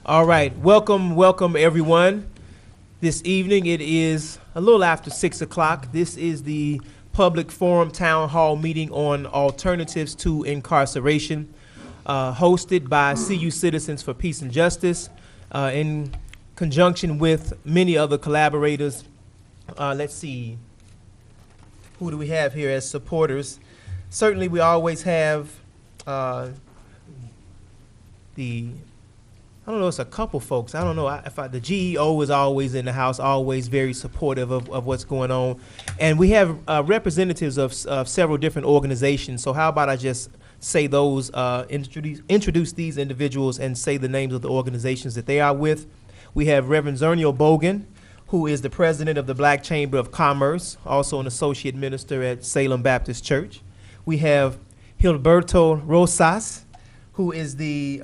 All right, welcome everyone. This evening it is a little after 6 o'clock. This is the public forum town hall meeting on alternatives to incarceration, hosted by CU Citizens for Peace and Justice in conjunction with many other collaborators. Let's see, who do we have here as supporters? Certainly we always have I don't know, it's a couple folks. I don't know the GEO is always in the house, always very supportive of what's going on. And we have representatives of several different organizations. So how about I just say those, introduce these individuals and say the names of the organizations that they are with. We have Reverend Zernio Bogan, who is the president of the Black Chamber of Commerce, also an associate minister at Salem Baptist Church. We have Gilberto Rosas, who is the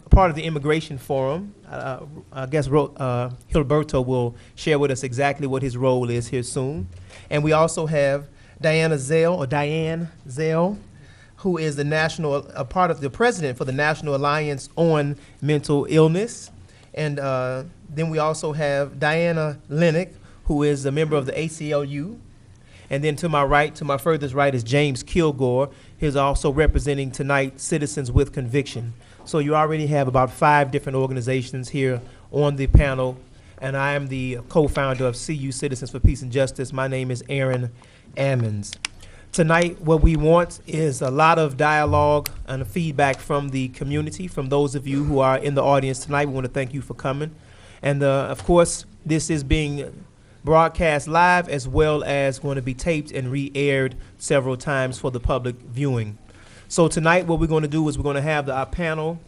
part of the Immigration Forum. I guess Gilberto will share with us exactly what his role is here soon. And we also have Diane Zell, who is the part of the president for the National Alliance on Mental Illness. And then we also have Diana Lennox, who is a member of the ACLU. And then to my furthest right is James Kilgore. He's also representing tonight Citizens with Conviction. So you already have about 5 different organizations here on the panel. And I am the co-founder of CU Citizens for Peace and Justice. My name is Aaron Ammons. Tonight, what we want is a lot of dialogue and feedback from the community, from those of you who are in the audience tonight. We want to thank you for coming. And of course, this is being broadcast live as well as going to be taped and re-aired several times for the public viewing. So tonight what we're going to do is we're going to have our panel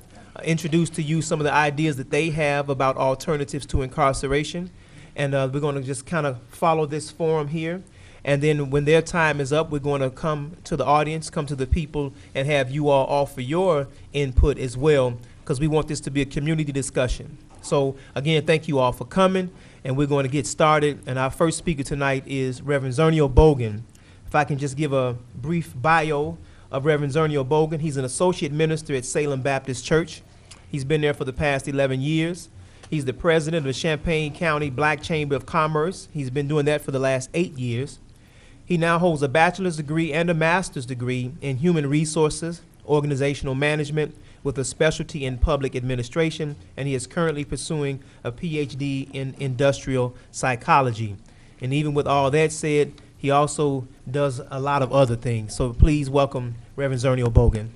introduce to you some of the ideas that they have about alternatives to incarceration. And we're going to just kind of follow this forum here. And then when their time is up, we're going to come to the audience, come to the people, and have you all offer your input as well, because we want this to be a community discussion. So again, thank you all for coming. And we're going to get started. And our first speaker tonight is Reverend Zernio Bogan. If I can just give a brief bio of Reverend Zernio Bogan. He's an associate minister at Salem Baptist Church. He's been there for the past 11 years. He's the president of the Champaign County Black Chamber of Commerce. He's been doing that for the last 8 years. He now holds a bachelor's degree and a master's degree in human resources, organizational management, with a specialty in public administration, and he is currently pursuing a PhD in industrial psychology. And even with all that said, he also does a lot of other things. So please welcome Reverend Zernio Bogan.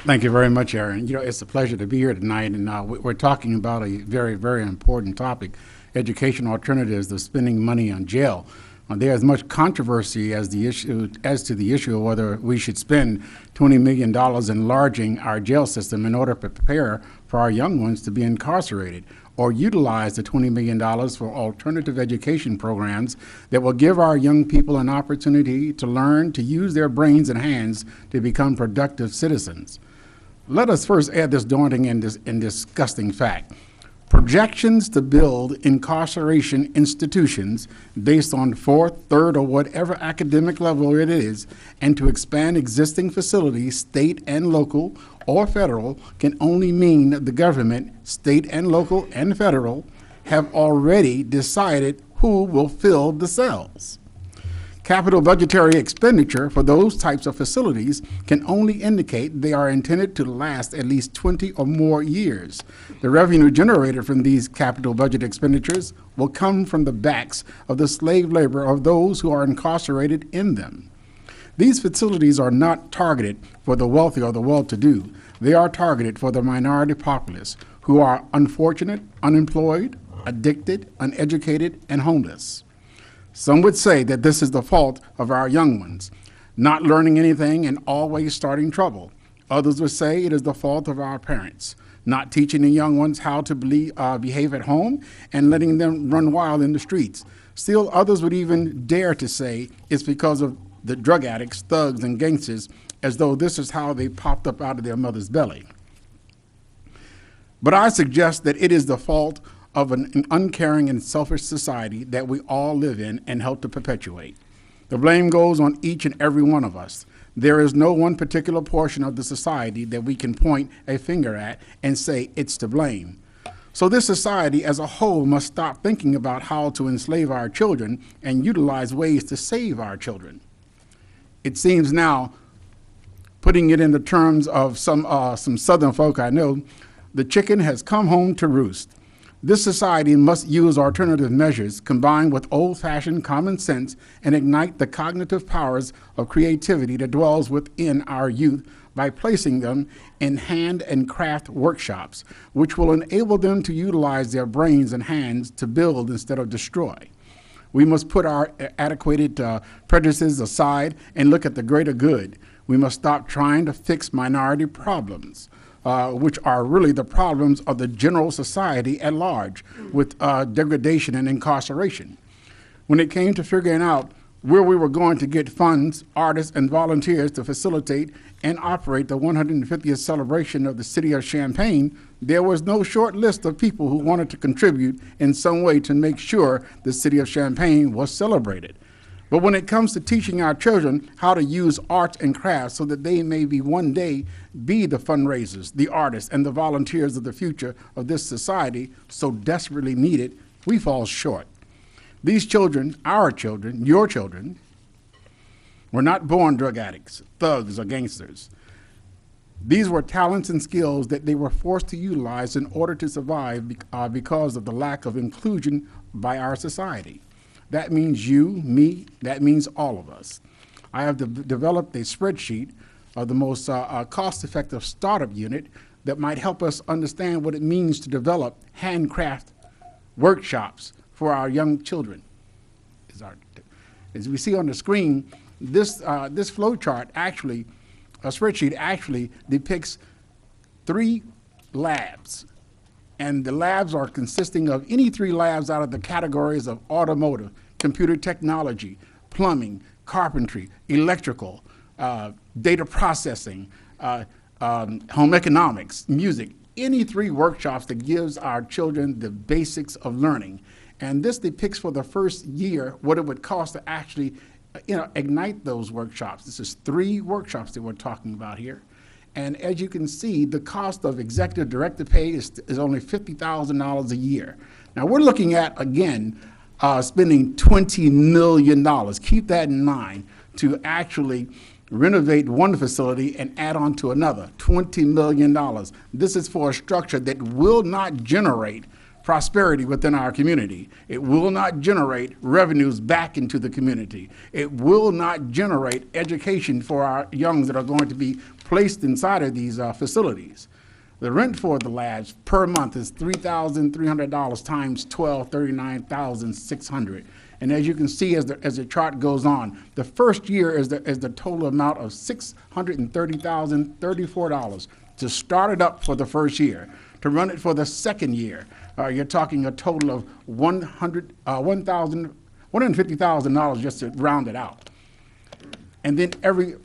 Thank you very much, Aaron. You know, it's a pleasure to be here tonight, and we're talking about a very, very important topic, education alternatives to spending money on jail. There is much controversy as to the issue of whether we should spend $20 million enlarging our jail system in order to prepare for our young ones to be incarcerated, or utilize the $20 million for alternative education programs that will give our young people an opportunity to learn to use their brains and hands to become productive citizens. Let us first add this daunting and disgusting fact. Projections to build incarceration institutions based on 4th, 3rd, or whatever academic level it is, and to expand existing facilities, state and local or federal, can only mean that the government, state and local and federal, have already decided who will fill the cells. Capital budgetary expenditure for those types of facilities can only indicate they are intended to last at least 20 or more years. The revenue generated from these capital budget expenditures will come from the backs of the slave labor of those who are incarcerated in them. These facilities are not targeted for the wealthy or the well-to-do. They are targeted for the minority populace who are unfortunate, unemployed, addicted, uneducated, and homeless. Some would say that this is the fault of our young ones, not learning anything and always starting trouble. Others would say it is the fault of our parents, not teaching the young ones how to behave at home and letting them run wild in the streets. Still, others would even dare to say it's because of the drug addicts, thugs, and gangsters, as though this is how they popped up out of their mother's belly. But I suggest that it is the fault of an uncaring and selfish society that we all live in and help to perpetuate. The blame goes on each and every one of us. There is no one particular portion of the society that we can point a finger at and say it's to blame. So this society as a whole must stop thinking about how to enslave our children and utilize ways to save our children. It seems now, putting it in the terms of some Southern folk I know, the chicken has come home to roost. This society must use alternative measures combined with old-fashioned common sense and ignite the cognitive powers of creativity that dwells within our youth by placing them in hand and craft workshops, which will enable them to utilize their brains and hands to build instead of destroy. We must put our antiquated prejudices aside and look at the greater good. We must stop trying to fix minority problems, which are really the problems of the general society at large, with degradation and incarceration. When it came to figuring out where we were going to get funds, artists, and volunteers to facilitate and operate the 150th celebration of the city of Champaign, there was no short list of people who wanted to contribute in some way to make sure the city of Champaign was celebrated. But when it comes to teaching our children how to use arts and crafts so that they may be one day be the fundraisers, the artists, and the volunteers of the future of this society so desperately needed, we fall short. These children, our children, your children, were not born drug addicts, thugs, or gangsters. These were talents and skills that they were forced to utilize in order to survive because of the lack of inclusion by our society. That means you, me, that means all of us. I have developed a spreadsheet of the most cost-effective startup unit that might help us understand what it means to develop handcraft workshops for our young children. As we see on the screen, this flow chart actually, a spreadsheet actually depicts 3 labs. And the labs are consisting of any 3 labs out of the categories of automotive, computer technology, plumbing, carpentry, electrical, data processing, home economics, music, any 3 workshops that gives our children the basics of learning. And this depicts for the first year what it would cost to actually ignite those workshops. This is 3 workshops that we're talking about here. And as you can see, the cost of executive director pay is only $50,000 a year. Now we're looking at, again, spending $20 million. Keep that in mind, to actually renovate one facility and add on to another, $20 million. This is for a structure that will not generate prosperity within our community. It will not generate revenues back into the community. It will not generate education for our youngs that are going to be placed inside of these facilities. The rent for the labs per month is $3,300 times 12, $39,600. And as you can see, as the chart goes on, the first year is the total amount of $630,034 to start it up for the first year. To run it for the second year, you're talking a total of $150,000 just to round it out. And then every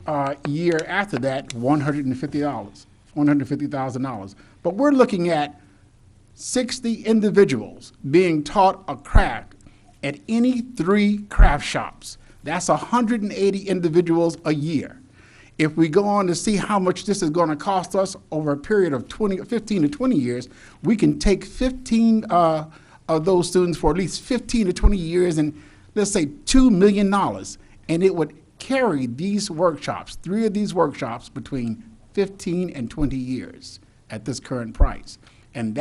year after that, $150,000. But we're looking at 60 individuals being taught a craft at any 3 craft shops. That's 180 individuals a year. If we go on to see how much this is going to cost us over a period of 15 to 20 years, we can take 15 of those students for at least 15 to 20 years and let's say $2 million. And it would carry these workshops, 3 of these workshops, between 15 and 20 years at this current price. And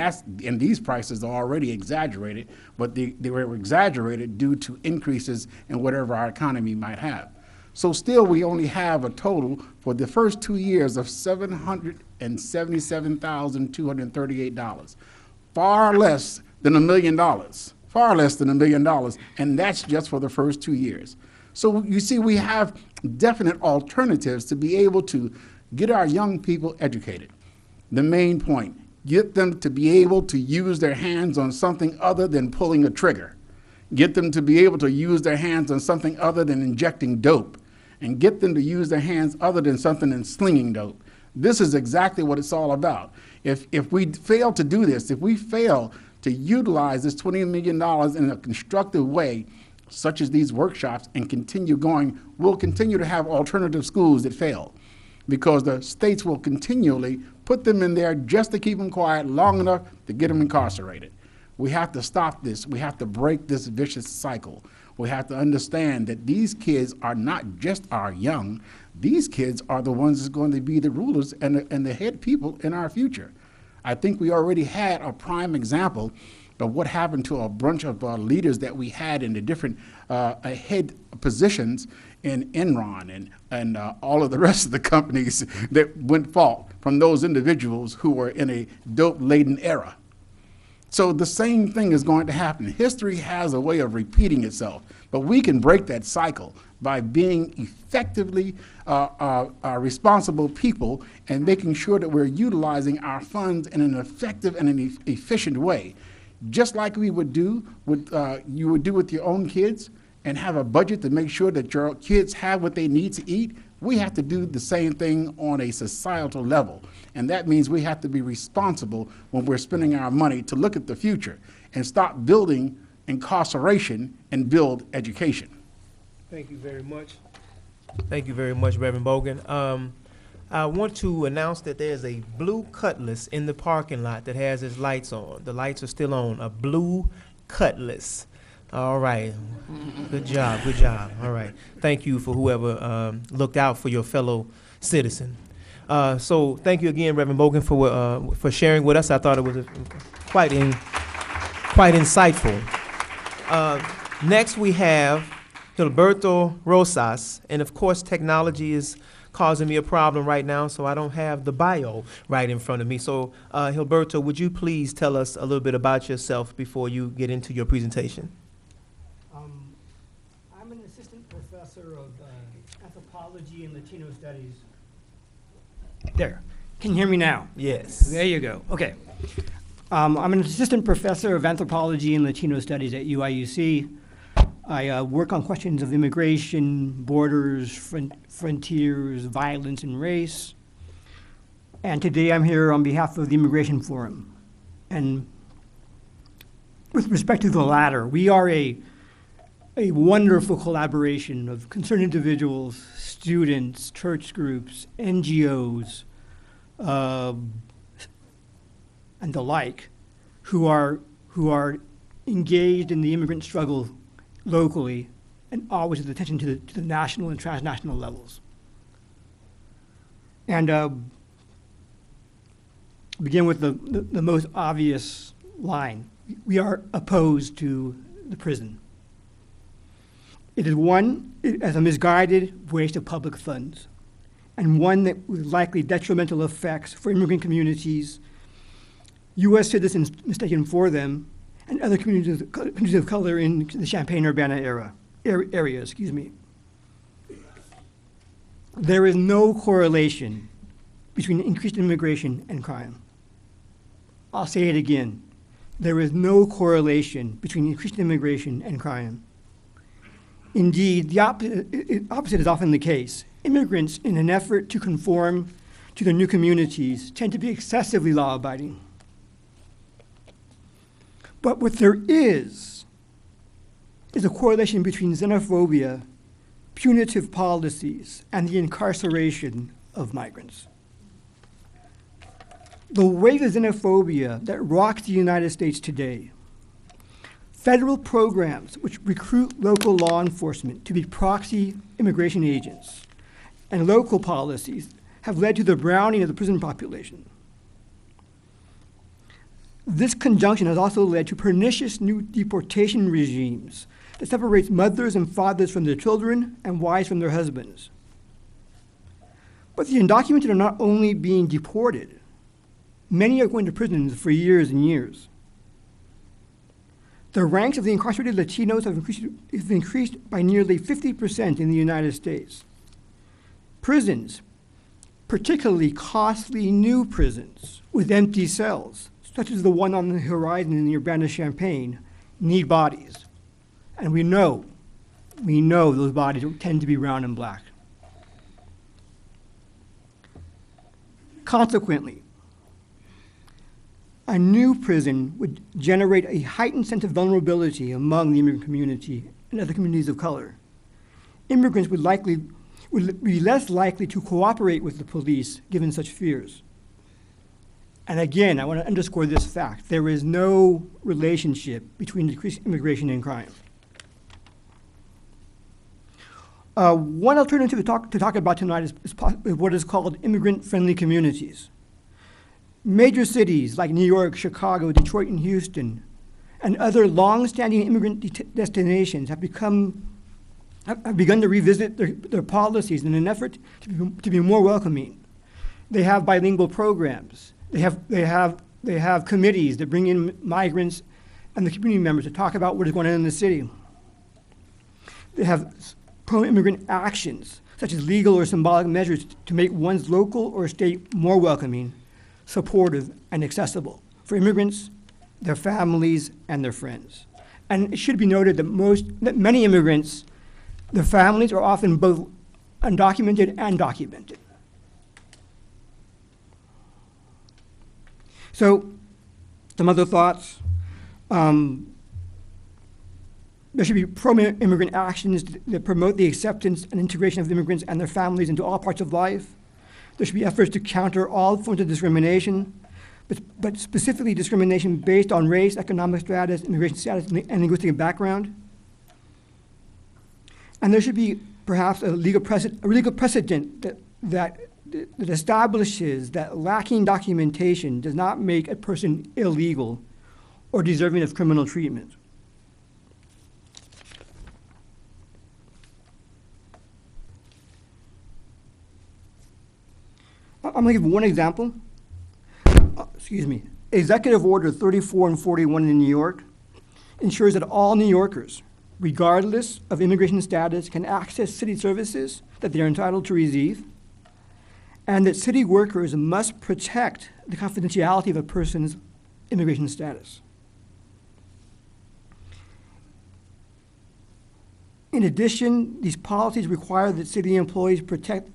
these prices are already exaggerated, but they were exaggerated due to increases in whatever our economy might have. So still, we only have a total for the first 2 years of $777,238, far less than $1 million, far less than $1 million, and that's just for the first 2 years. So you see, we have definite alternatives to be able to get our young people educated. The main point, get them to be able to use their hands on something other than pulling a trigger. Get them to be able to use their hands on something other than injecting dope. And get them to use their hands other than something than slinging dope. This is exactly what it's all about. If we fail to do this, if we fail to utilize this $20 million in a constructive way, such as these workshops, and continue going, we'll continue to have alternative schools that fail, because the states will continually put them in there just to keep them quiet long enough to get them incarcerated. We have to stop this. We have to break this vicious cycle. We have to understand that these kids are not just our young. These kids are the ones that's going to be the rulers and the head people in our future. I think we already had a prime example of what happened to a bunch of leaders that we had in the different head positions in Enron and all of the rest of the companies that went fault from those individuals who were in a dope-laden era. So the same thing is going to happen. History has a way of repeating itself, but we can break that cycle by being effectively responsible people and making sure that we're utilizing our funds in an effective and an efficient way. Just like we would do with, you would do with your own kids and have a budget to make sure that your kids have what they need to eat, we have to do the same thing on a societal level. And that means we have to be responsible when we're spending our money to look at the future and stop building incarceration and build education. Thank you very much. Thank you very much, Reverend Bogan. I want to announce that there's a blue Cutlass in the parking lot that has its lights on. The lights are still on. A blue Cutlass. All right. Good job. Good job. All right. Thank you for whoever looked out for your fellow citizen. So thank you again, Reverend Bogan, for sharing with us. I thought it was quite insightful. Next we have Gilberto Rosas, and of course technology is causing me a problem right now, so I don't have the bio right in front of me. So Gilberto, would you please tell us a little bit about yourself before you get into your presentation? I'm an assistant professor of anthropology and Latino studies. There. Can you hear me now? Yes. There you go. Okay. I'm an assistant professor of anthropology and Latino studies at UIUC. I work on questions of immigration, borders, frontiers, violence, and race. And today I'm here on behalf of the Immigration Forum. And with respect to the latter, we are a wonderful collaboration of concerned individuals, students, church groups, NGOs, and the like, who are engaged in the immigrant struggle locally and always with attention to the national and transnational levels. And begin with the most obvious line. We are opposed to the prison. It is one, as a misguided waste of public funds, and one that with likely detrimental effects for immigrant communities, U.S. citizens mistaken for them, and other communities of color in the Champaign-Urbana area. Excuse me. There is no correlation between increased immigration and crime. I'll say it again. There is no correlation between increased immigration and crime. Indeed, the opposite is often the case. Immigrants, in an effort to conform to their new communities, tend to be excessively law-abiding. But what there is a correlation between xenophobia, punitive policies, and the incarceration of migrants. The wave of xenophobia that rocks the United States today, federal programs which recruit local law enforcement to be proxy immigration agents, and local policies have led to the browning of the prison population. This conjunction has also led to pernicious new deportation regimes that separates mothers and fathers from their children and wives from their husbands. But the undocumented are not only being deported, many are going to prisons for years and years. The ranks of the incarcerated Latinos have increased by nearly 50% in the United States. Prisons, particularly costly new prisons with empty cells, such as the one on the horizon in the Urbana-Champaign, need bodies. And we know those bodies tend to be brown and black. Consequently, a new prison would generate a heightened sense of vulnerability among the immigrant community and other communities of color. Immigrants would be less likely to cooperate with the police given such fears. And again, I want to underscore this fact. There is no relationship between decreased immigration and crime. One alternative to talk about tonight is what is called immigrant-friendly communities. Major cities like New York, Chicago, Detroit, and Houston, and other long-standing immigrant destinations have begun to revisit their policies in an effort to be more welcoming. They have bilingual programs. They have committees that bring in migrants and the community members to talk about what is going on in the city. They have pro-immigrant actions, such as legal or symbolic measures to make one's local or state more welcoming, supportive, and accessible for immigrants, their families, and their friends. And it should be noted that many immigrants, their families are often both undocumented and documented. So, some other thoughts. There should be pro-immigrant actions that promote the acceptance and integration of immigrants and their families into all parts of life. There should be efforts to counter all forms of discrimination, but specifically discrimination based on race, economic status, immigration status, and linguistic background. And there should be perhaps a legal precedent that establishes that lacking documentation does not make a person illegal or deserving of criminal treatment. I'm going to give one example. Executive Order 34 and 41 in New York ensures that all New Yorkers, regardless of immigration status, can access city services that they are entitled to receive, and that city workers must protect the confidentiality of a person's immigration status. In addition, these policies require that city employees protect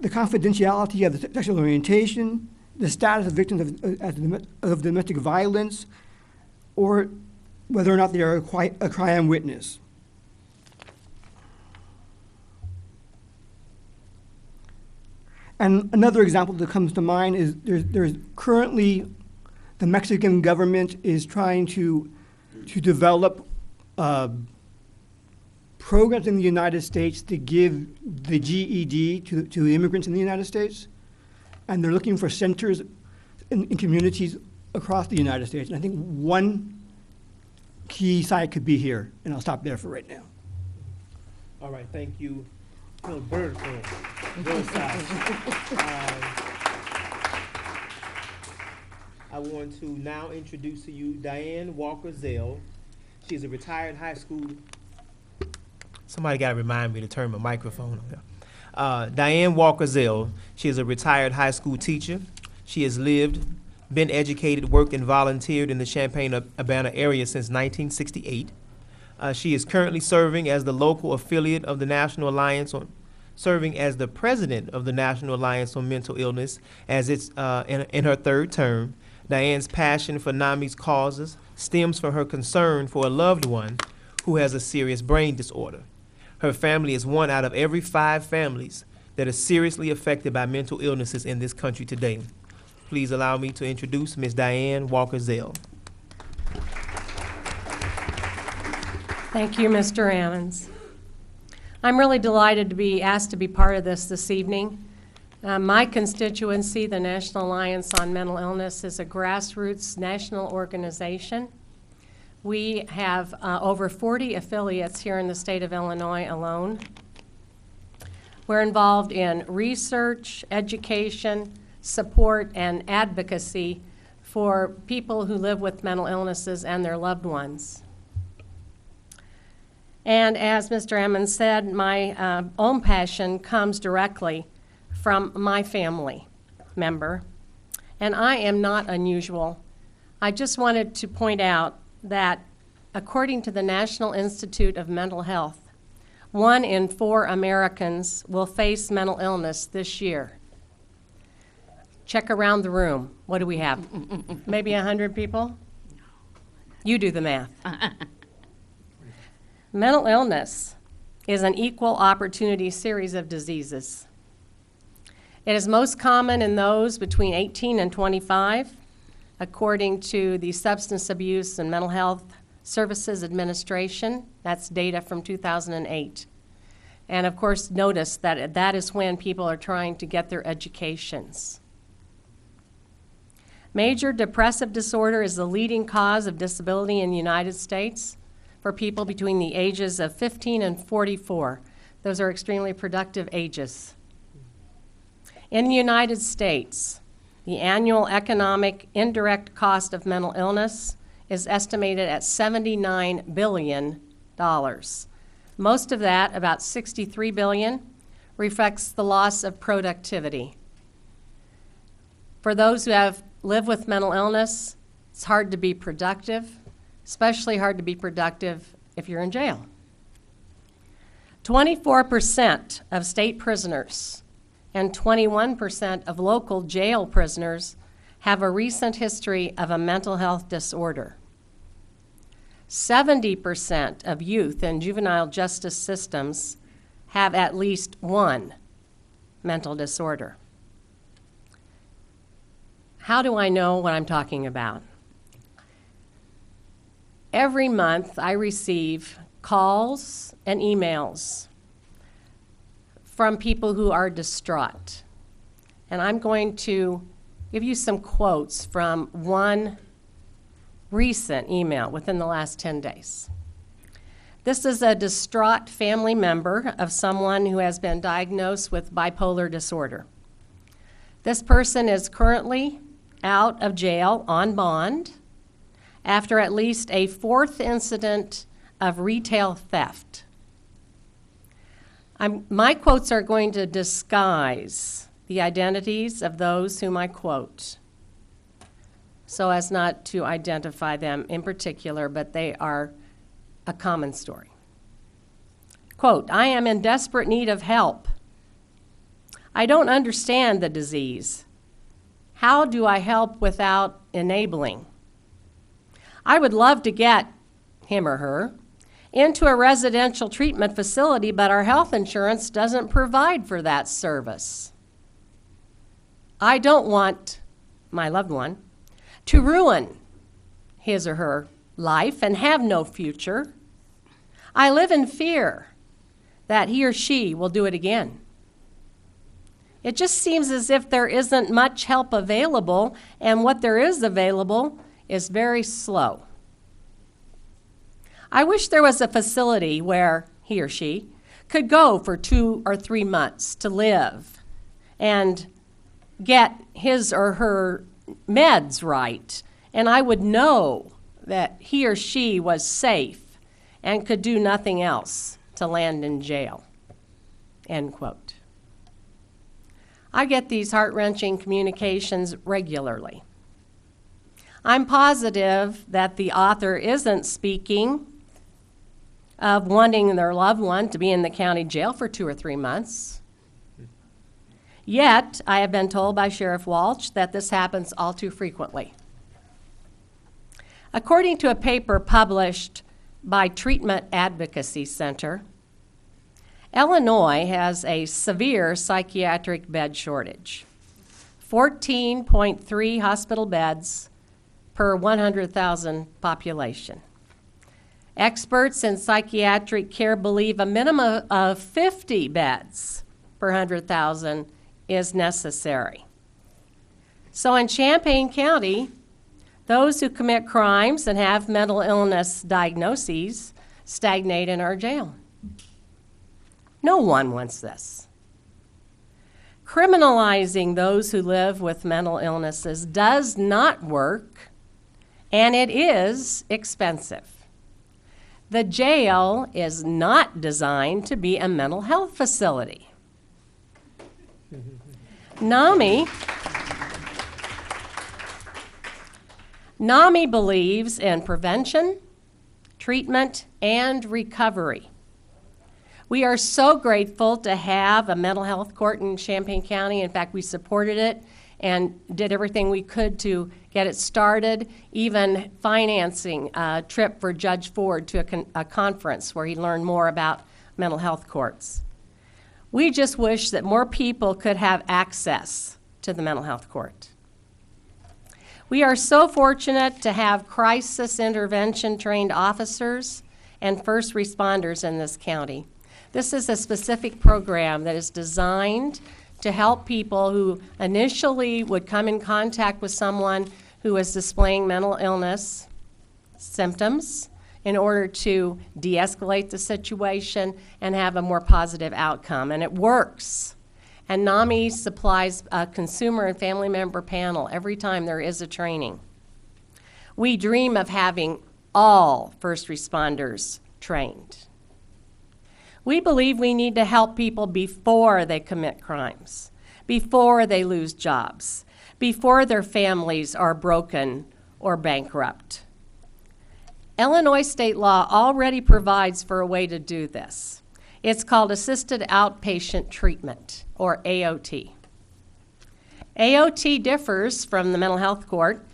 the confidentiality of the sexual orientation, the status of victims of domestic violence, or whether or not they are a crime witness. And another example that comes to mind is there's currently the Mexican government is trying to develop programs in the United States to give the GED to immigrants in the United States. And they're looking for centers in communities across the United States. And I think one key site could be here. And I'll stop there for right now. All right, thank you. Little bird for both sides. I want to now introduce to you Diane Walker-Zell. She's a retired high school. Somebody got to remind me to turn my microphone on. Diane Walker-Zell. She is a retired high school teacher. She has lived, been educated, worked, and volunteered in the Champaign-Urbana area since 1968. She is currently serving as the local affiliate of the National Alliance on, serving as the president of the National Alliance on Mental Illness as it's in her third term. Diane's passion for NAMI's causes stems from her concern for a loved one who has a serious brain disorder. Her family is one out of every 5 families that are seriously affected by mental illnesses in this country today. Please allow me to introduce Ms. Diane Walker-Zell. Thank you, Mr. Ammons. I'm really delighted to be asked to be part of this evening. My constituency, the National Alliance on Mental Illness, is a grassroots national organization. We have over 40 affiliates here in the state of Illinois alone. We're involved in research, education, support, and advocacy for people who live with mental illnesses and their loved ones. And as Mr. Ammons said, my own passion comes directly from my family member, and I am not unusual. I just wanted to point out that according to the National Institute of Mental Health, 1 in 4 Americans will face mental illness this year. Check around the room. What do we have? Maybe 100 people? You do the math. Mental illness is an equal opportunity series of diseases. It is most common in those between 18 and 25, according to the Substance Abuse and Mental Health Services Administration. That's data from 2008. And of course, notice that that is when people are trying to get their educations. Major depressive disorder is the leading cause of disability in the United States for people between the ages of 15 and 44. Those are extremely productive ages. In the United States, the annual economic indirect cost of mental illness is estimated at $79 billion. Most of that, about $63 billion, reflects the loss of productivity. For those who have lived with mental illness, it's hard to be productive, especially hard to be productive if you're in jail. 24% of state prisoners and 21% of local jail prisoners have a recent history of a mental health disorder. 70% of youth in juvenile justice systems have at least one mental disorder. How do I know what I'm talking about? Every month I receive calls and emails from people who are distraught. And I'm going to give you some quotes from one recent email within the last 10 days. This is a distraught family member of someone who has been diagnosed with bipolar disorder. This person is currently out of jail on bond after at least a fourth incident of retail theft. My quotes are going to disguise the identities of those whom I quote, so as not to identify them in particular, but they are a common story. Quote, "I am in desperate need of help. I don't understand the disease. How do I help without enabling? I would love to get him or her into a residential treatment facility, but our health insurance doesn't provide for that service. I don't want my loved one to ruin his or her life and have no future. I live in fear that he or she will do it again. It just seems as if there isn't much help available, and what there is available is very slow. I wish there was a facility where he or she could go for 2 or 3 months to live and get his or her meds right, and I would know that he or she was safe and could do nothing else to land in jail." End quote. I get these heart-wrenching communications regularly. I'm positive that the author isn't speaking of wanting their loved one to be in the county jail for 2 or 3 months. Yet, I have been told by Sheriff Walsh that this happens all too frequently. According to a paper published by Treatment Advocacy Center, Illinois has a severe psychiatric bed shortage, 14.3 hospital beds per 100,000 population. Experts in psychiatric care believe a minimum of 50 beds per 100,000 is necessary. So in Champaign County, those who commit crimes and have mental illness diagnoses stagnate in our jail. No one wants this. Criminalizing those who live with mental illnesses does not work, and it is expensive. The jail is not designed to be a mental health facility. NAMI believes in prevention, treatment, and recovery. We are so grateful to have a mental health court in Champaign County. In fact, we supported it and did everything we could to get it started, even financing a trip for Judge Ford to a conference where he learned more about mental health courts. We just wish that more people could have access to the mental health court. We are so fortunate to have crisis intervention trained officers and first responders in this county. This is a specific program that is designed to help people who initially would come in contact with someone who is displaying mental illness symptoms in order to de-escalate the situation and have a more positive outcome. And it works. And NAMI supplies a consumer and family member panel every time there is a training. We dream of having all first responders trained. We believe we need to help people before they commit crimes, before they lose jobs, before their families are broken or bankrupt. Illinois state law already provides for a way to do this. It's called Assisted Outpatient Treatment, or AOT. AOT differs from the mental health court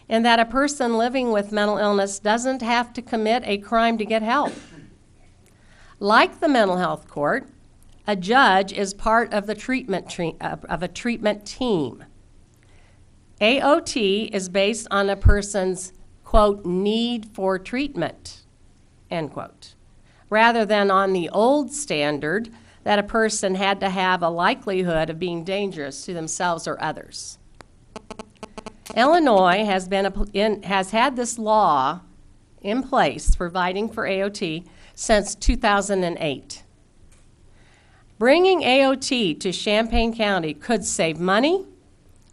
in that a person living with mental illness doesn't have to commit a crime to get help. Like the mental health court, a judge is part of the treatment team. AOT is based on a person's, quote, need for treatment, end quote, rather than on the old standard that a person had to have a likelihood of being dangerous to themselves or others. Illinois has had this law in place providing for AOT since 2008. Bringing AOT to Champaign County could save money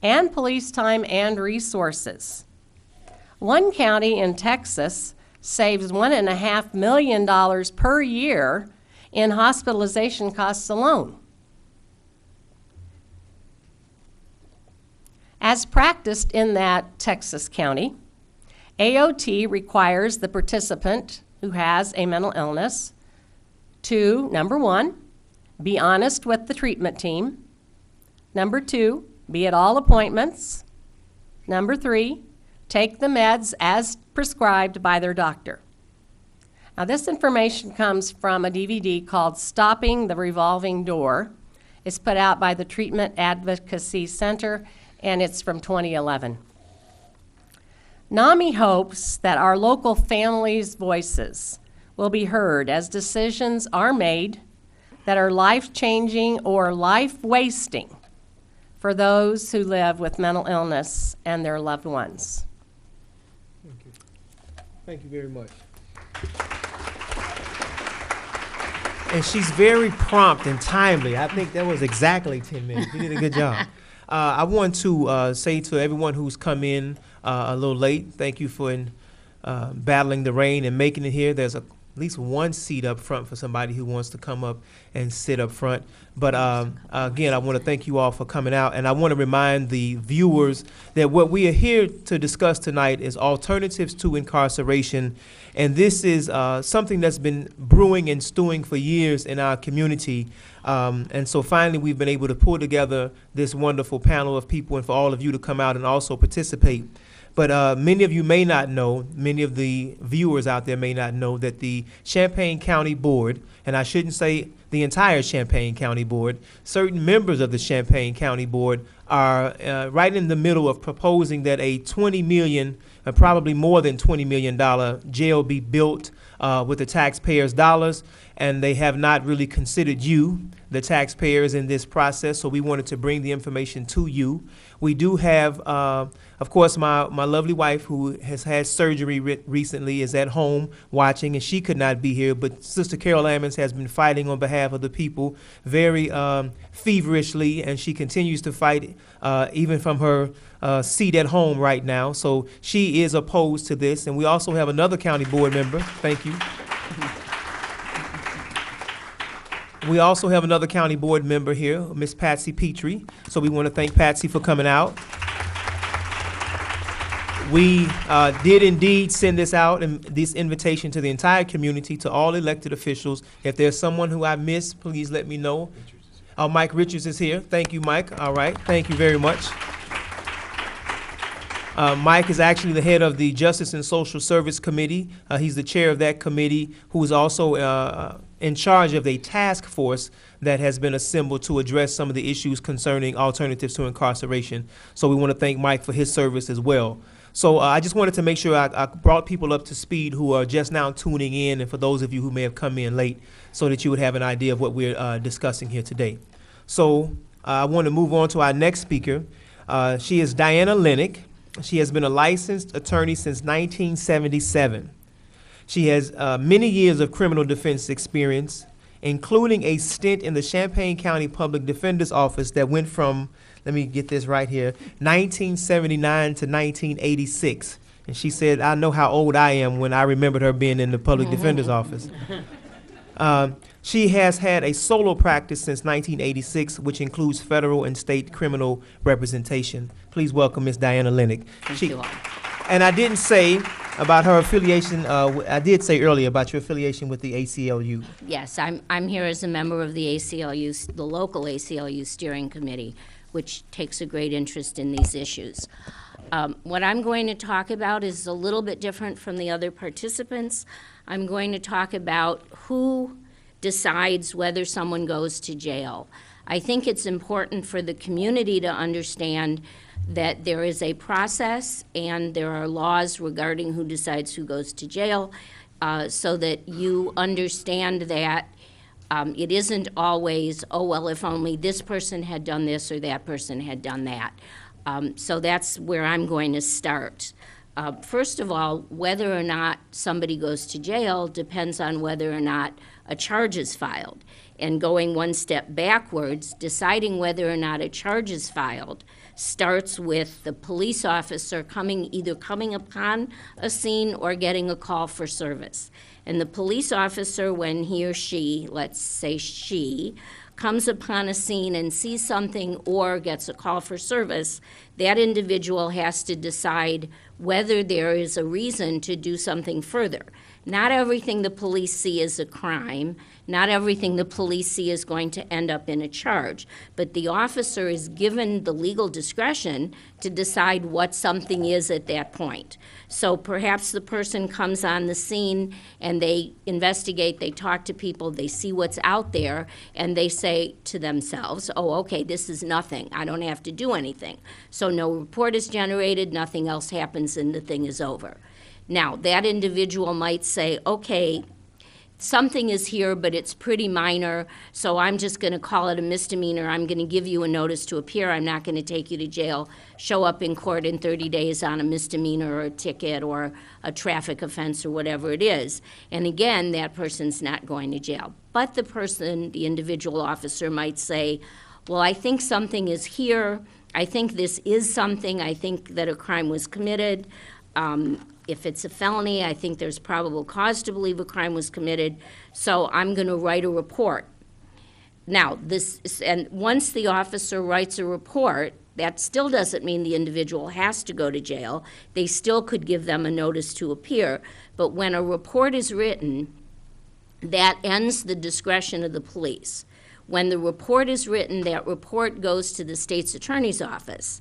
and police time and resources. One county in Texas saves $1.5 million per year in hospitalization costs alone. As practiced in that Texas county, AOT requires the participant who has a mental illness to, number one, be honest with the treatment team. Number two, be at all appointments. Number three, take the meds as prescribed by their doctor. Now, this information comes from a DVD called Stopping the Revolving Door. It's put out by the Treatment Advocacy Center, and it's from 2011. NAMI hopes that our local families' voices will be heard as decisions are made that are life-changing or life-wasting for those who live with mental illness and their loved ones. Thank you. Thank you very much. And she's very prompt and timely. I think that was exactly 10 minutes. You did a good job. I want to say to everyone who's come in a little late, thank you for battling the rain and making it here. There's at least one seat up front for somebody who wants to come up and sit up front. But again, I want to thank you all for coming out. And I want to remind the viewers that what we are here to discuss tonight is alternatives to incarceration. And this is something that's been brewing and stewing for years in our community. And so finally, we've been able to pull together this wonderful panel of people and for all of you to come out and also participate. But many of you may not know, many of the viewers out there may not know that the Champaign County Board, and I shouldn't say the entire Champaign County Board, certain members of the Champaign County Board are right in the middle of proposing that a $20 million, probably more than $20 million jail be built with the taxpayers' dollars, and they have not really considered you, the taxpayers, in this process, so we wanted to bring the information to you. We do have, of course, my lovely wife, who has had surgery recently, is at home watching, and she could not be here, but Sister Carol Ammons has been fighting on behalf of the people very feverishly, and she continues to fight even from her seat at home right now. So she is opposed to this, and we also have another county board member. Thank you. We also have another county board member here, Miss Patsy Petrie. So we want to thank Patsy for coming out. We did indeed send this out, and this invitation to the entire community, to all elected officials. If there's someone who I missed, please let me know. Mike Richards is here. Thank you, Mike. All right. Thank you very much. Mike is actually the head of the Justice and Social Service Committee. He's the chair of that committee, who is also in charge of a task force that has been assembled to address some of the issues concerning alternatives to incarceration. So we want to thank Mike for his service as well. So I just wanted to make sure I brought people up to speed who are just now tuning in, and for those of you who may have come in late, so that you would have an idea of what we're discussing here today. So I want to move on to our next speaker. She is Diana Lennick. She has been a licensed attorney since 1977. She has many years of criminal defense experience, including a stint in the Champaign County Public Defender's Office that went from, let me get this right here, 1979 to 1986. And she said, I know how old I am when I remembered her being in the Public Defender's Office. She has had a solo practice since 1986, which includes federal and state criminal representation. Please welcome Ms. Diana Lennick. Thank you all. And I didn't say about her affiliation, I did say earlier about your affiliation with the ACLU. Yes, I'm here as a member of the ACLU, the local ACLU steering committee, which takes a great interest in these issues. What I'm going to talk about is a little bit different from the other participants. I'm going to talk about who decides whether someone goes to jail. I think it's important for the community to understand that there is a process and there are laws regarding who decides who goes to jail, so that you understand that it isn't always, oh, well, if only this person had done this or that person had done that. So that's where I'm going to start. First of all, whether or not somebody goes to jail depends on whether or not a charge is filed. And going one step backwards, deciding whether or not a charge is filed starts with the police officer either coming upon a scene or getting a call for service. And the police officer, when he or she, let's say she, comes upon a scene and sees something or gets a call for service, that individual has to decide whether there is a reason to do something further. Not everything the police see is a crime. Not everything the police see is going to end up in a charge. But the officer is given the legal discretion to decide what something is at that point. So perhaps the person comes on the scene and they investigate, they talk to people, they see what's out there, and they say to themselves, oh, okay, this is nothing. I don't have to do anything. So no report is generated, nothing else happens, and the thing is over. Now, that individual might say, okay, something is here, but it's pretty minor, so I'm just going to call it a misdemeanor. I'm going to give you a notice to appear. I'm not going to take you to jail. Show up in court in 30 days on a misdemeanor or a ticket or a traffic offense or whatever it is. And again, that person's not going to jail. But the person, the individual officer, might say, well, I think something is here. I think this is something. I think that a crime was committed. If it's a felony, I think there's probable cause to believe a crime was committed, so I'm going to write a report. Now, and once the officer writes a report, that still doesn't mean the individual has to go to jail. They still could give them a notice to appear, but when a report is written, that ends the discretion of the police. When the report is written, that report goes to the state's attorney's office.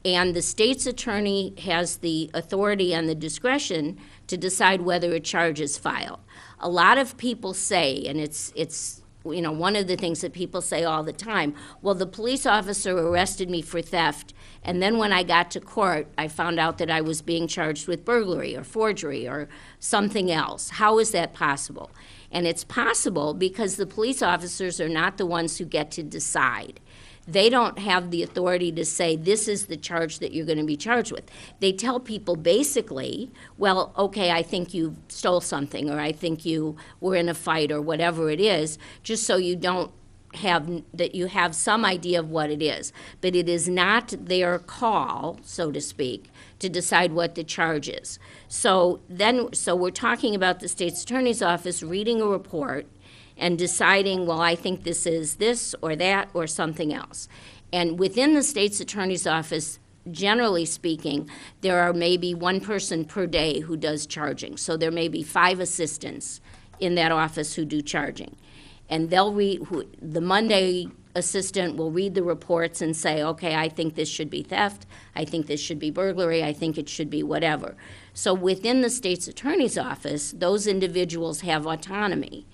And the state's attorney has the authority and the discretion to decide whether a charge is filed. A lot of people say, and it's one of the things that people say all the time, well, the police officer arrested me for theft, and then when I got to court, I found out that I was being charged with burglary or forgery or something else. How is that possible? And it's possible because the police officers are not the ones who get to decide. They don't have the authority to say, this is the charge that you're going to be charged with. They tell people basically, well, okay, I think you stole something, or I think you were in a fight, or whatever it is, just so you don't that you have some idea of what it is. But it is not their call, so to speak, to decide what the charge is. So we're talking about the state's attorney's office reading a report and deciding, well, I think this is this or that or something else. And within the state's attorney's office, generally speaking, there are maybe one person per day who does charging. So there may be 5 assistants in that office who do charging. And they'll read, the Monday assistant will read the reports and say, okay, I think this should be theft, I think this should be burglary, I think it should be whatever. So within the state's attorney's office, those individuals have autonomy.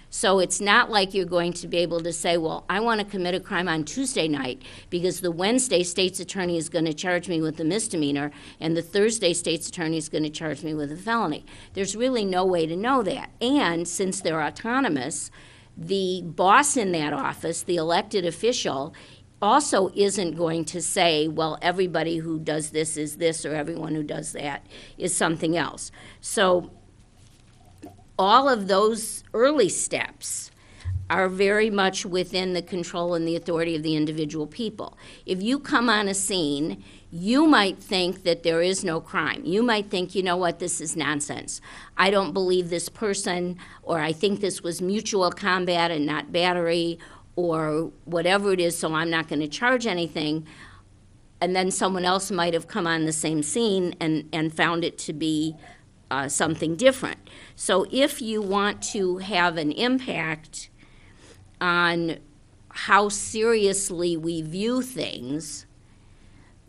So it's not like you're going to be able to say, well, I want to commit a crime on Tuesday night because the Wednesday state's attorney is going to charge me with a misdemeanor and the Thursday state's attorney is going to charge me with a felony. There's really no way to know that. And since they're autonomous, the boss in that office, the elected official, also isn't going to say, well, everybody who does this is this or everyone who does that is something else. So all of those early steps are very much within the control and the authority of the individual people. If you come on a scene, you might think that there is no crime. You might think, you know what, this is nonsense. I don't believe this person, or I think this was mutual combat and not battery, or whatever it is, so I'm not going to charge anything. And then someone else might have come on the same scene and found it to be something different. So if you want to have an impact on how seriously we view things,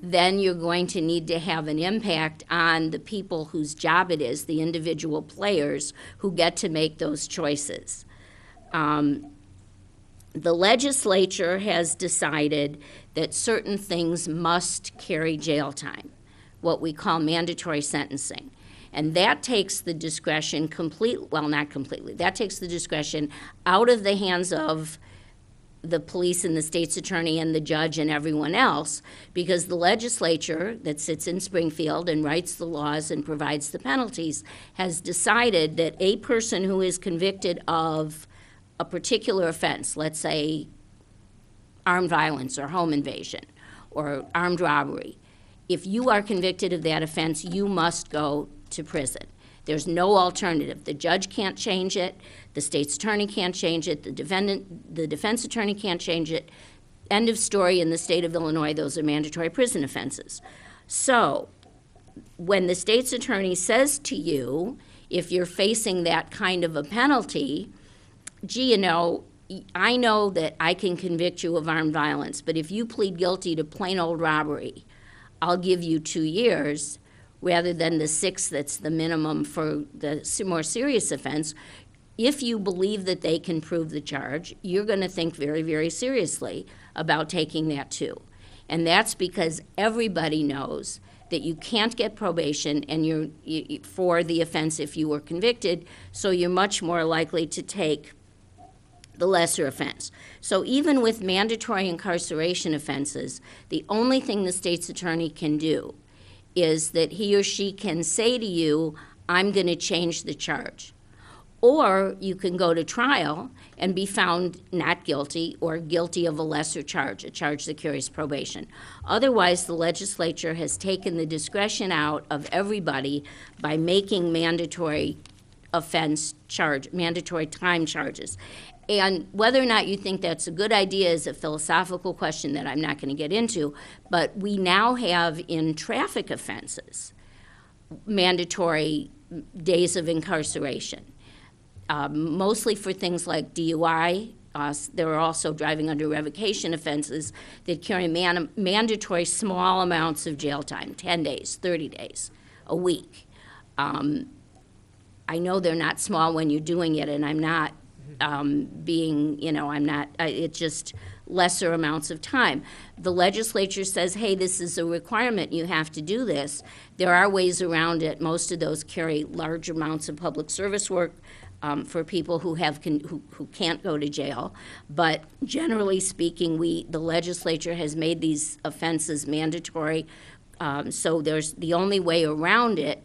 then you're going to need to have an impact on the people whose job it is, the individual players who get to make those choices. The legislature has decided that certain things must carry jail time, what we call mandatory sentencing. And that takes the discretion not completely, that takes the discretion out of the hands of the police and the state's attorney and the judge and everyone else, because the legislature that sits in Springfield and writes the laws and provides the penalties has decided that a person who is convicted of a particular offense, let's say armed violence or home invasion or armed robbery, if you are convicted of that offense, you must go to prison. There's no alternative. The judge can't change it. The state's attorney can't change it. The defense attorney can't change it. End of story. In the state of Illinois, those are mandatory prison offenses. So when the state's attorney says to you, if you're facing that kind of a penalty, gee, I know that I can convict you of armed violence, but if you plead guilty to plain old robbery, I'll give you 2 years rather than the 6 that's the minimum for the more serious offense. If you believe that they can prove the charge, you're going to think very, very seriously about taking that too. And that's because everybody knows that you can't get probation and for the offense if you were convicted, so you're much more likely to take the lesser offense. So even with mandatory incarceration offenses, the only thing the state's attorney can do is that he or she can say to you, I'm going to change the charge. Or you can go to trial and be found not guilty or guilty of a lesser charge, a charge that carries probation. Otherwise, the legislature has taken the discretion out of everybody by making mandatory mandatory time charges. And whether or not you think that's a good idea is a philosophical question that I'm not going to get into, but we now have in traffic offenses mandatory days of incarceration, mostly for things like DUI. There are also driving under revocation offenses that carry mandatory small amounts of jail time, 10 days, 30 days, a week. I know they're not small when you're doing it, and I'm not it's just lesser amounts of time. The legislature says, hey, this is a requirement, you have to do this. There are ways around it. Most of those carry large amounts of public service work for people who can't go to jail. But generally speaking, the legislature has made these offenses mandatory. So the only way around it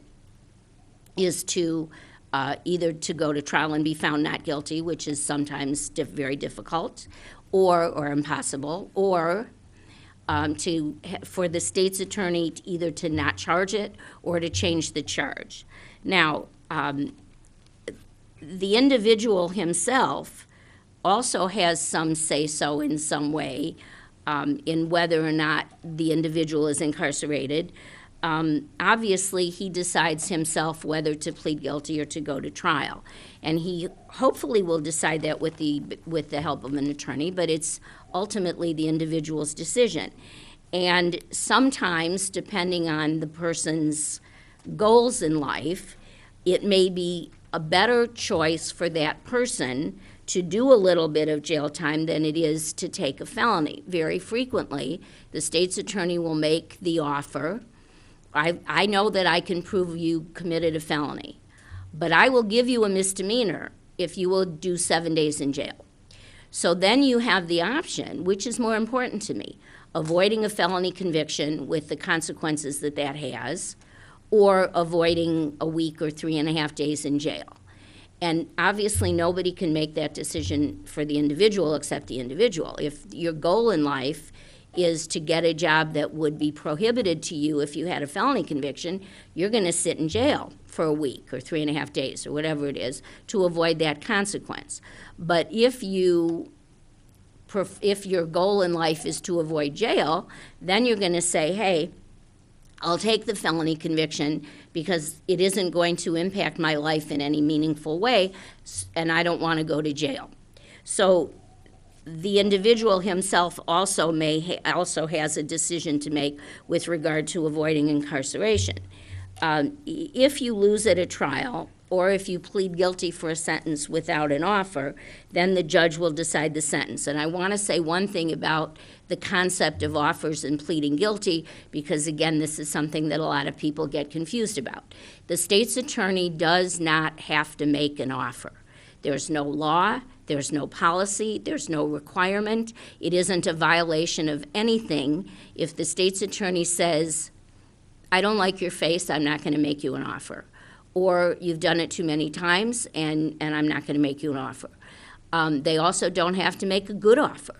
is to either to go to trial and be found not guilty, which is sometimes very difficult or impossible, or for the state's attorney either to not charge it or to change the charge. Now, the individual himself also has some say-so in some way in whether or not the individual is incarcerated. obviously he decides himself whether to plead guilty or to go to trial. And he hopefully will decide that with the help of an attorney, but it's ultimately the individual's decision. And sometimes, depending on the person's goals in life, it may be a better choice for that person to do a little bit of jail time than it is to take a felony. Very frequently, the state's attorney will make the offer. I know that I can prove you committed a felony, but I will give you a misdemeanor if you will do 7 days in jail. So then you have the option, which is more important to me, avoiding a felony conviction with the consequences that that has, or avoiding a week or 3.5 days in jail. And obviously, nobody can make that decision for the individual except the individual. If your goal in life is to get a job that would be prohibited to you if you had a felony conviction, you're going to sit in jail for a week or 3.5 days or whatever it is to avoid that consequence. But if your goal in life is to avoid jail, then you're going to say, hey, I'll take the felony conviction because it isn't going to impact my life in any meaningful way, and I don't want to go to jail. So the individual himself also also has a decision to make with regard to avoiding incarceration. If you lose at a trial, or if you plead guilty for a sentence without an offer, then the judge will decide the sentence. And I want to say one thing about the concept of offers and pleading guilty, because again, this is something that a lot of people get confused about. The state's attorney does not have to make an offer. There's no law, there's no policy, there's no requirement. It isn't a violation of anything if the state's attorney says, I don't like your face, I'm not going to make you an offer. Or you've done it too many times, and I'm not going to make you an offer. They also don't have to make a good offer.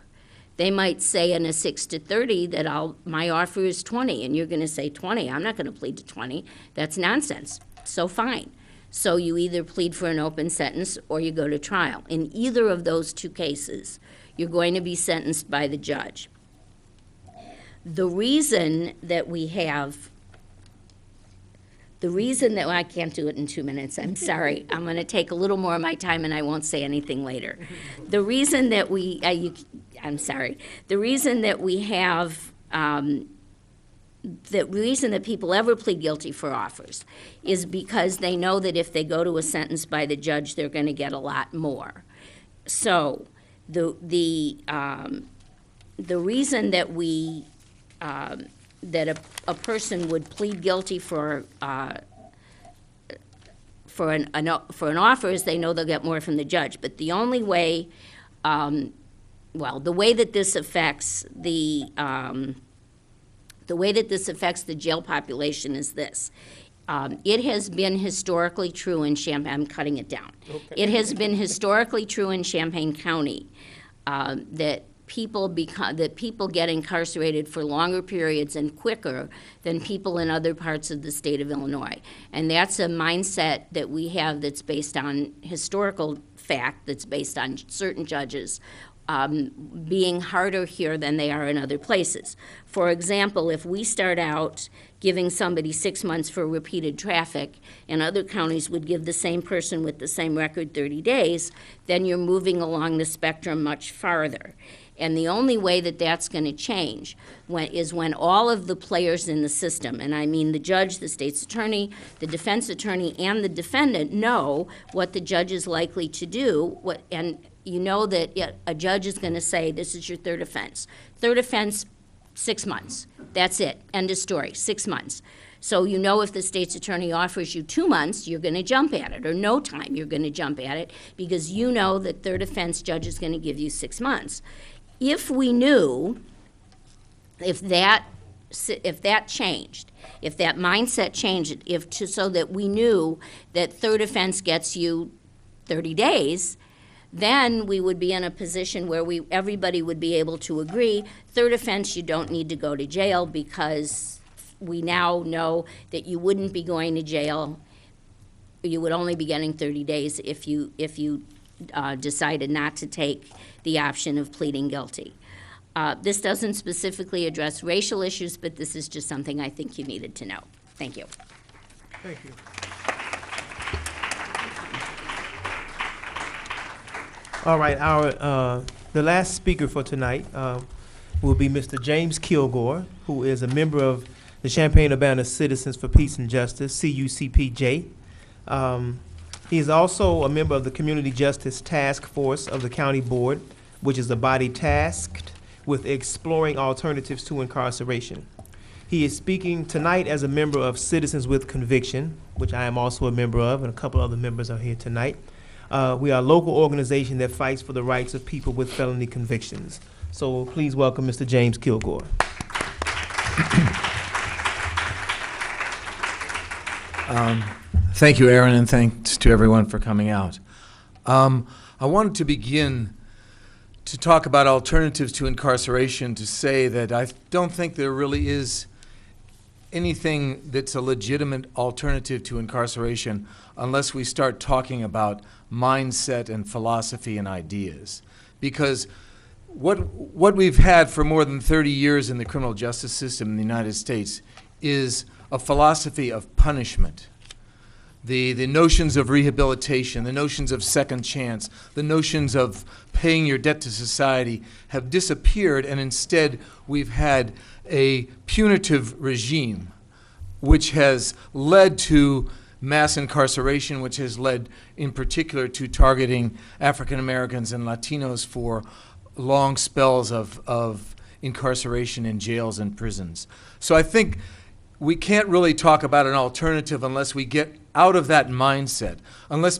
They might say in a 6-30 that my offer is 20, and you're going to say 20. I'm not going to plead to 20. That's nonsense. So fine. So you either plead for an open sentence or you go to trial. In either of those two cases, you're going to be sentenced by the judge. The reason that I can't do it in 2 minutes, I'm sorry. I'm going to take a little more of my time and I won't say anything later. The reason that the reason that people ever plead guilty for offers is because they know that if they go to a sentence by the judge, they're going to get a lot more. So the reason that that a person would plead guilty for an offer is they know they'll get more from the judge. But the only way, the way that this affects the jail population is this. It has been historically true in Champaign. I'm cutting it down. Okay. It has been historically true in Champaign County that people get incarcerated for longer periods and quicker than people in other parts of the state of Illinois. And that's a mindset that we have that's based on historical fact, that's based on certain judges being harder here than they are in other places. For example, if we start out giving somebody 6 months for repeated traffic and other counties would give the same person with the same record 30 days, then you're moving along the spectrum much farther. And the only way that that's going to change is when all of the players in the system, and I mean the judge, the state's attorney, the defense attorney, and the defendant know what the judge is likely to do, and you know that a judge is going to say, this is your third offense. Third offense, 6 months. That's it. End of story. 6 months. So you know if the state's attorney offers you 2 months, you're going to jump at it, or no time, you're going to jump at it, because you know that third offense judge is going to give you 6 months. If we knew, if that changed, if that mindset changed, so that we knew that third offense gets you 30 days, then we would be in a position where everybody would be able to agree, third offense, you don't need to go to jail, because we now know that you wouldn't be going to jail. You would only be getting 30 days if you decided not to take the option of pleading guilty. This doesn't specifically address racial issues, but this is just something I think you needed to know. Thank you. Thank you. All right, the last speaker for tonight will be Mr. James Kilgore, who is a member of the Champaign-Urbana Citizens for Peace and Justice, CUCPJ. He is also a member of the Community Justice Task Force of the County Board, which is a body tasked with exploring alternatives to incarceration. He is speaking tonight as a member of Citizens with Conviction, which I am also a member of, and a couple other members are here tonight. We are a local organization that fights for the rights of people with felony convictions. So please welcome Mr. James Kilgore. Thank you, Aaron, and thanks to everyone for coming out. I wanted to begin to talk about alternatives to incarceration, to say that I don't think there really is anything that's a legitimate alternative to incarceration unless we start talking about mindset and philosophy and ideas. Because what we've had for more than 30 years in the criminal justice system in the United States is a philosophy of punishment. The notions of rehabilitation, the notions of second chance, the notions of paying your debt to society have disappeared, and instead we've had a punitive regime which has led to mass incarceration, which has led in particular to targeting African Americans and Latinos for long spells of incarceration in jails and prisons. So I think we can't really talk about an alternative unless we get out of that mindset,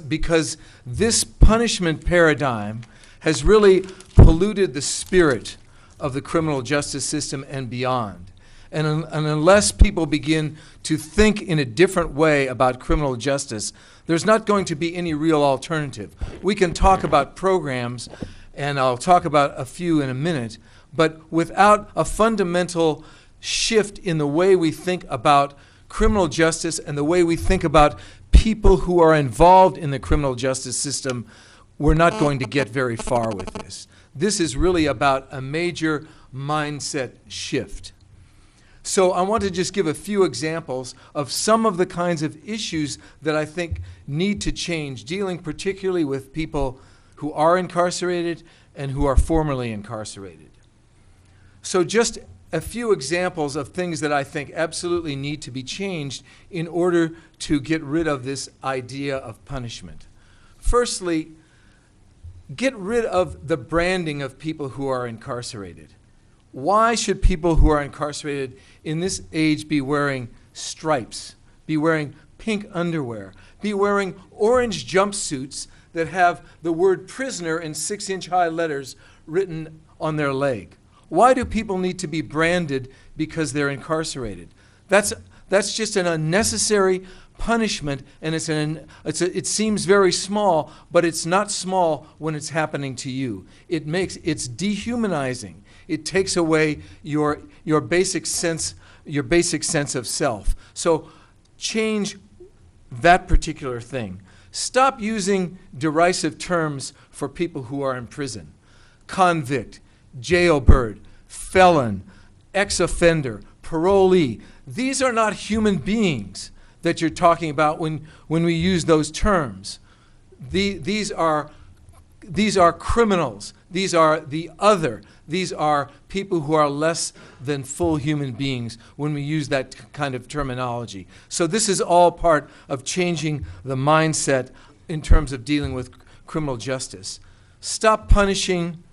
because this punishment paradigm has really polluted the spirit of the criminal justice system and beyond. And unless people begin to think in a different way about criminal justice, there's not going to be any real alternative. We can talk about programs, and I'll talk about a few in a minute, but without a fundamental shift in the way we think about criminal justice and the way we think about people who are involved in the criminal justice system, we're not going to get very far with this. This is really about a major mindset shift. So I want to just give a few examples of some of the kinds of issues that I think need to change, dealing particularly with people who are incarcerated and who are formerly incarcerated. So just a few examples of things that I think absolutely need to be changed in order to get rid of this idea of punishment. Firstly, get rid of the branding of people who are incarcerated. Why should people who are incarcerated in this age be wearing stripes, be wearing pink underwear, be wearing orange jumpsuits that have the word prisoner in 6-inch high letters written on their leg? Why do people need to be branded because they're incarcerated? That's just an unnecessary punishment, and it seems very small, but it's not small when it's happening to you. It's dehumanizing. It takes away your basic sense of self. So change that particular thing. Stop using derisive terms for people who are in prison. Convict, jailbird, felon, ex-offender, parolee. These are not human beings that you're talking about when we use those terms. These are criminals. These are the other. These are people who are less than full human beings when we use that kind of terminology. So this is all part of changing the mindset in terms of dealing with criminal justice. Stop punishing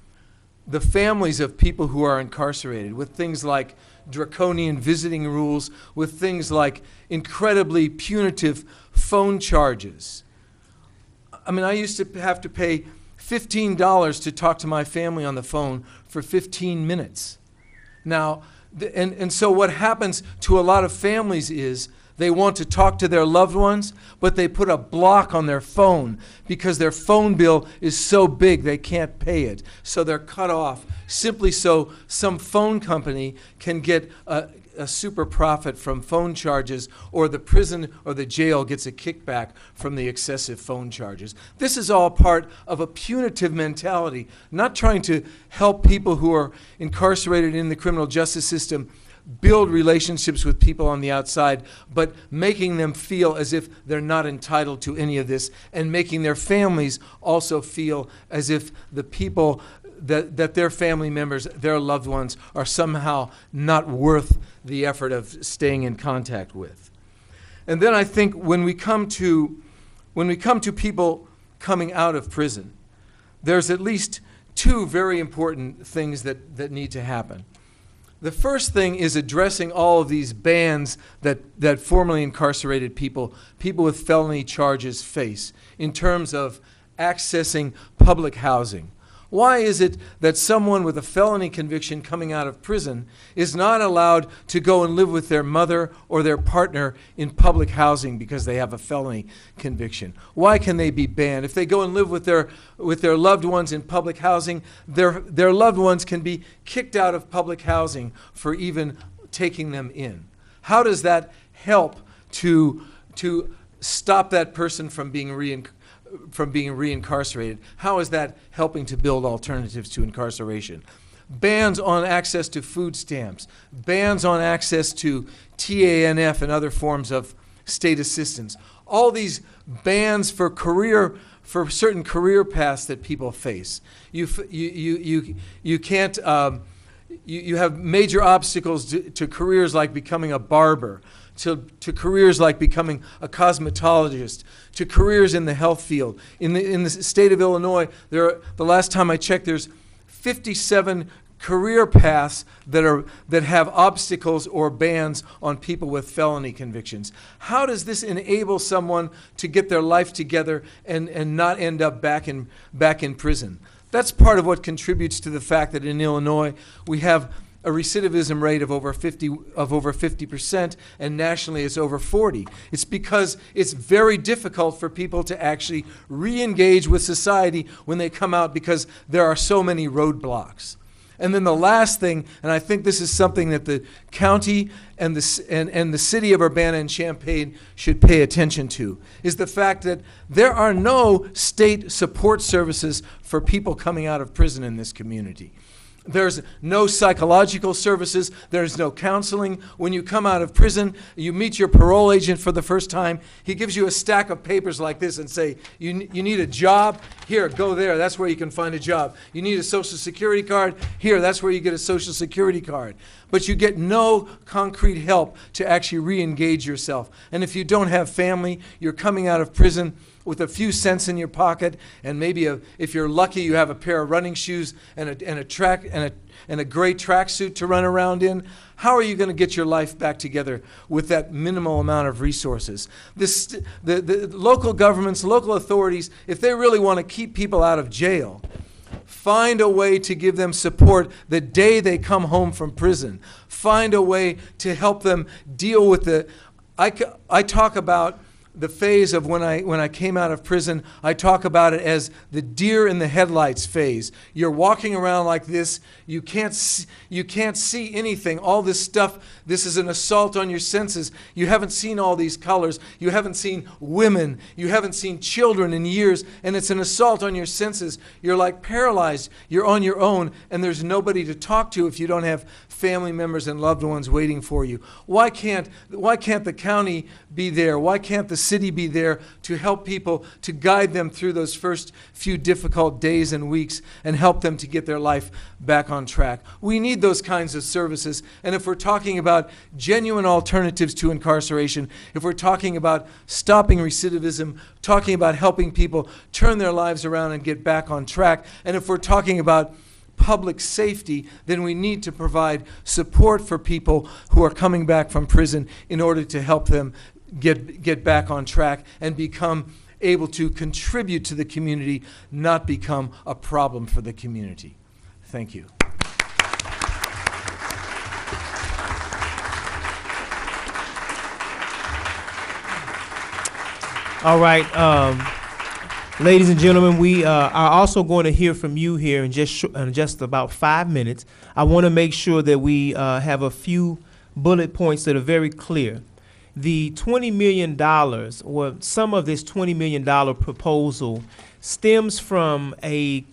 the families of people who are incarcerated with things like draconian visiting rules, with things like incredibly punitive phone charges. I mean, I used to have to pay $15 to talk to my family on the phone for 15 minutes. Now, and so what happens to a lot of families is they want to talk to their loved ones, but they put a block on their phone because their phone bill is so big they can't pay it. So they're cut off simply so some phone company can get a super profit from phone charges, or the prison or the jail gets a kickback from the excessive phone charges. This is all part of a punitive mentality, not trying to help people who are incarcerated in the criminal justice system build relationships with people on the outside, but making them feel as if they're not entitled to any of this, and making their families also feel as if the people that their family members, their loved ones, are somehow not worth the effort of staying in contact with. And then I think when we come to people coming out of prison, there's at least two very important things that need to happen. The first thing is addressing all of these bans that formerly incarcerated people with felony charges face in terms of accessing public housing. Why is it that someone with a felony conviction coming out of prison is not allowed to go and live with their mother or their partner in public housing because they have a felony conviction? Why can they be banned? If they go and live with their loved ones in public housing, their loved ones can be kicked out of public housing for even taking them in. How does that help to stop that person from being reincarcerated? How is that helping to build alternatives to incarceration? Bans on access to food stamps, bans on access to TANF and other forms of state assistance. All these bans for certain career paths that people face. You can't. You have major obstacles to careers like becoming a barber, to careers like becoming a cosmetologist, to careers in the health field. In the state of Illinois, the last time I checked, there's 57 career paths that have obstacles or bans on people with felony convictions. How does this enable someone to get their life together and not end up back in prison? That's part of what contributes to the fact that in Illinois we have a recidivism rate of over 50%, and nationally it's over 40%. It's because it's very difficult for people to actually re-engage with society when they come out, because there are so many roadblocks. And then the last thing, and I think this is something that the county and the city of Urbana and Champaign should pay attention to, is the fact that there are no state support services for people coming out of prison in this community. There's no psychological services. There's no counseling. When you come out of prison, you meet your parole agent for the first time. He gives you a stack of papers like this and say, you need a job? Here, go there. That's where you can find a job. You need a Social Security card? Here, that's where you get a Social Security card. But you get no concrete help to actually re-engage yourself. And if you don't have family, you're coming out of prison with a few cents in your pocket, and maybe if you're lucky, you have a pair of running shoes and a gray tracksuit to run around in. How are you going to get your life back together with that minimal amount of resources? The local governments, local authorities, if they really want to keep people out of jail, find a way to give them support the day they come home from prison. Find a way to help them deal with I talk about the phase of when I came out of prison. I talk about it as the deer in the headlights phase. You're walking around like this. You can't see anything. All this stuff, this is an assault on your senses. You haven't seen all these colors. You haven't seen women. You haven't seen children in years, and it's an assault on your senses. You're like paralyzed. You're on your own, and there's nobody to talk to if you don't have family members and loved ones waiting for you. Why can't the county be there? Why can't the city be there to help people, to guide them through those first few difficult days and weeks and help them to get their life back on track? We need those kinds of services. And if we're talking about genuine alternatives to incarceration, if we're talking about stopping recidivism, talking about helping people turn their lives around and get back on track, and if we're talking about public safety, then we need to provide support for people who are coming back from prison in order to help them get back on track and become able to contribute to the community, not become a problem for the community. Thank you. All right. Ladies and gentlemen, we are also going to hear from you here in just about 5 minutes. I want to make sure that we have a few bullet points that are very clear. The $20 million, or some of this $20 million proposal, stems from a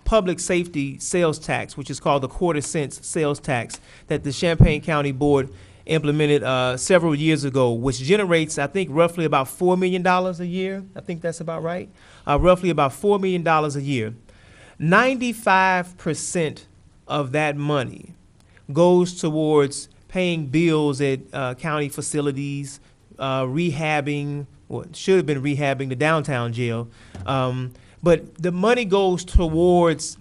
public safety sales tax, which is called the quarter-cent sales tax, that the Champaign County Board implemented several years ago, which generates, I think, roughly about $4 million a year. I think that's about right. Roughly about $4 million a year. 95% of that money goes towards paying bills at county facilities, rehabbing, or should have been rehabbing the downtown jail. But the money goes towards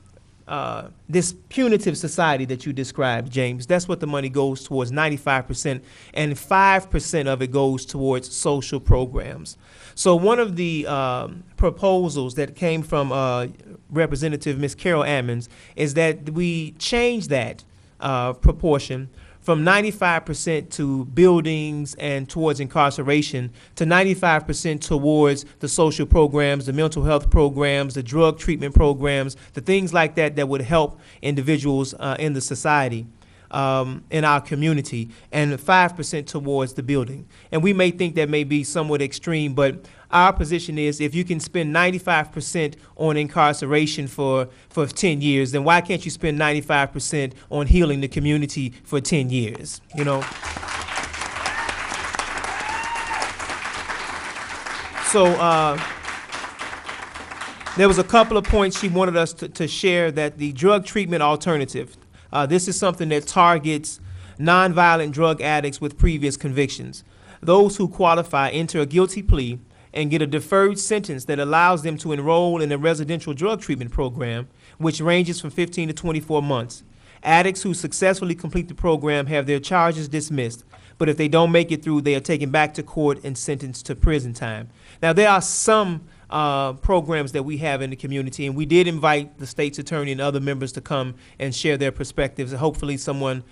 this punitive society that you described, James. That's what the money goes towards, 95%, and 5% of it goes towards social programs. So one of the proposals that came from Representative Ms. Carol Ammons is that we change that proportion from 95% to buildings and towards incarceration to 95% towards the social programs, the mental health programs, the drug treatment programs, the things like that that would help individuals in the society, in our community, and 5% towards the building. And we may think that may be somewhat extreme, but our position is if you can spend 95% on incarceration for 10 years, then why can't you spend 95% on healing the community for 10 years, you know? So there was a couple of points she wanted us to share, that the drug treatment alternative, this is something that targets nonviolent drug addicts with previous convictions. Those who qualify enter a guilty plea and get a deferred sentence that allows them to enroll in a residential drug treatment program, which ranges from 15 to 24 months. Addicts who successfully complete the program have their charges dismissed, but if they don't make it through, they are taken back to court and sentenced to prison time. Now, there are some programs that we have in the community, and we did invite the state's attorney and other members to come and share their perspectives, and hopefully someone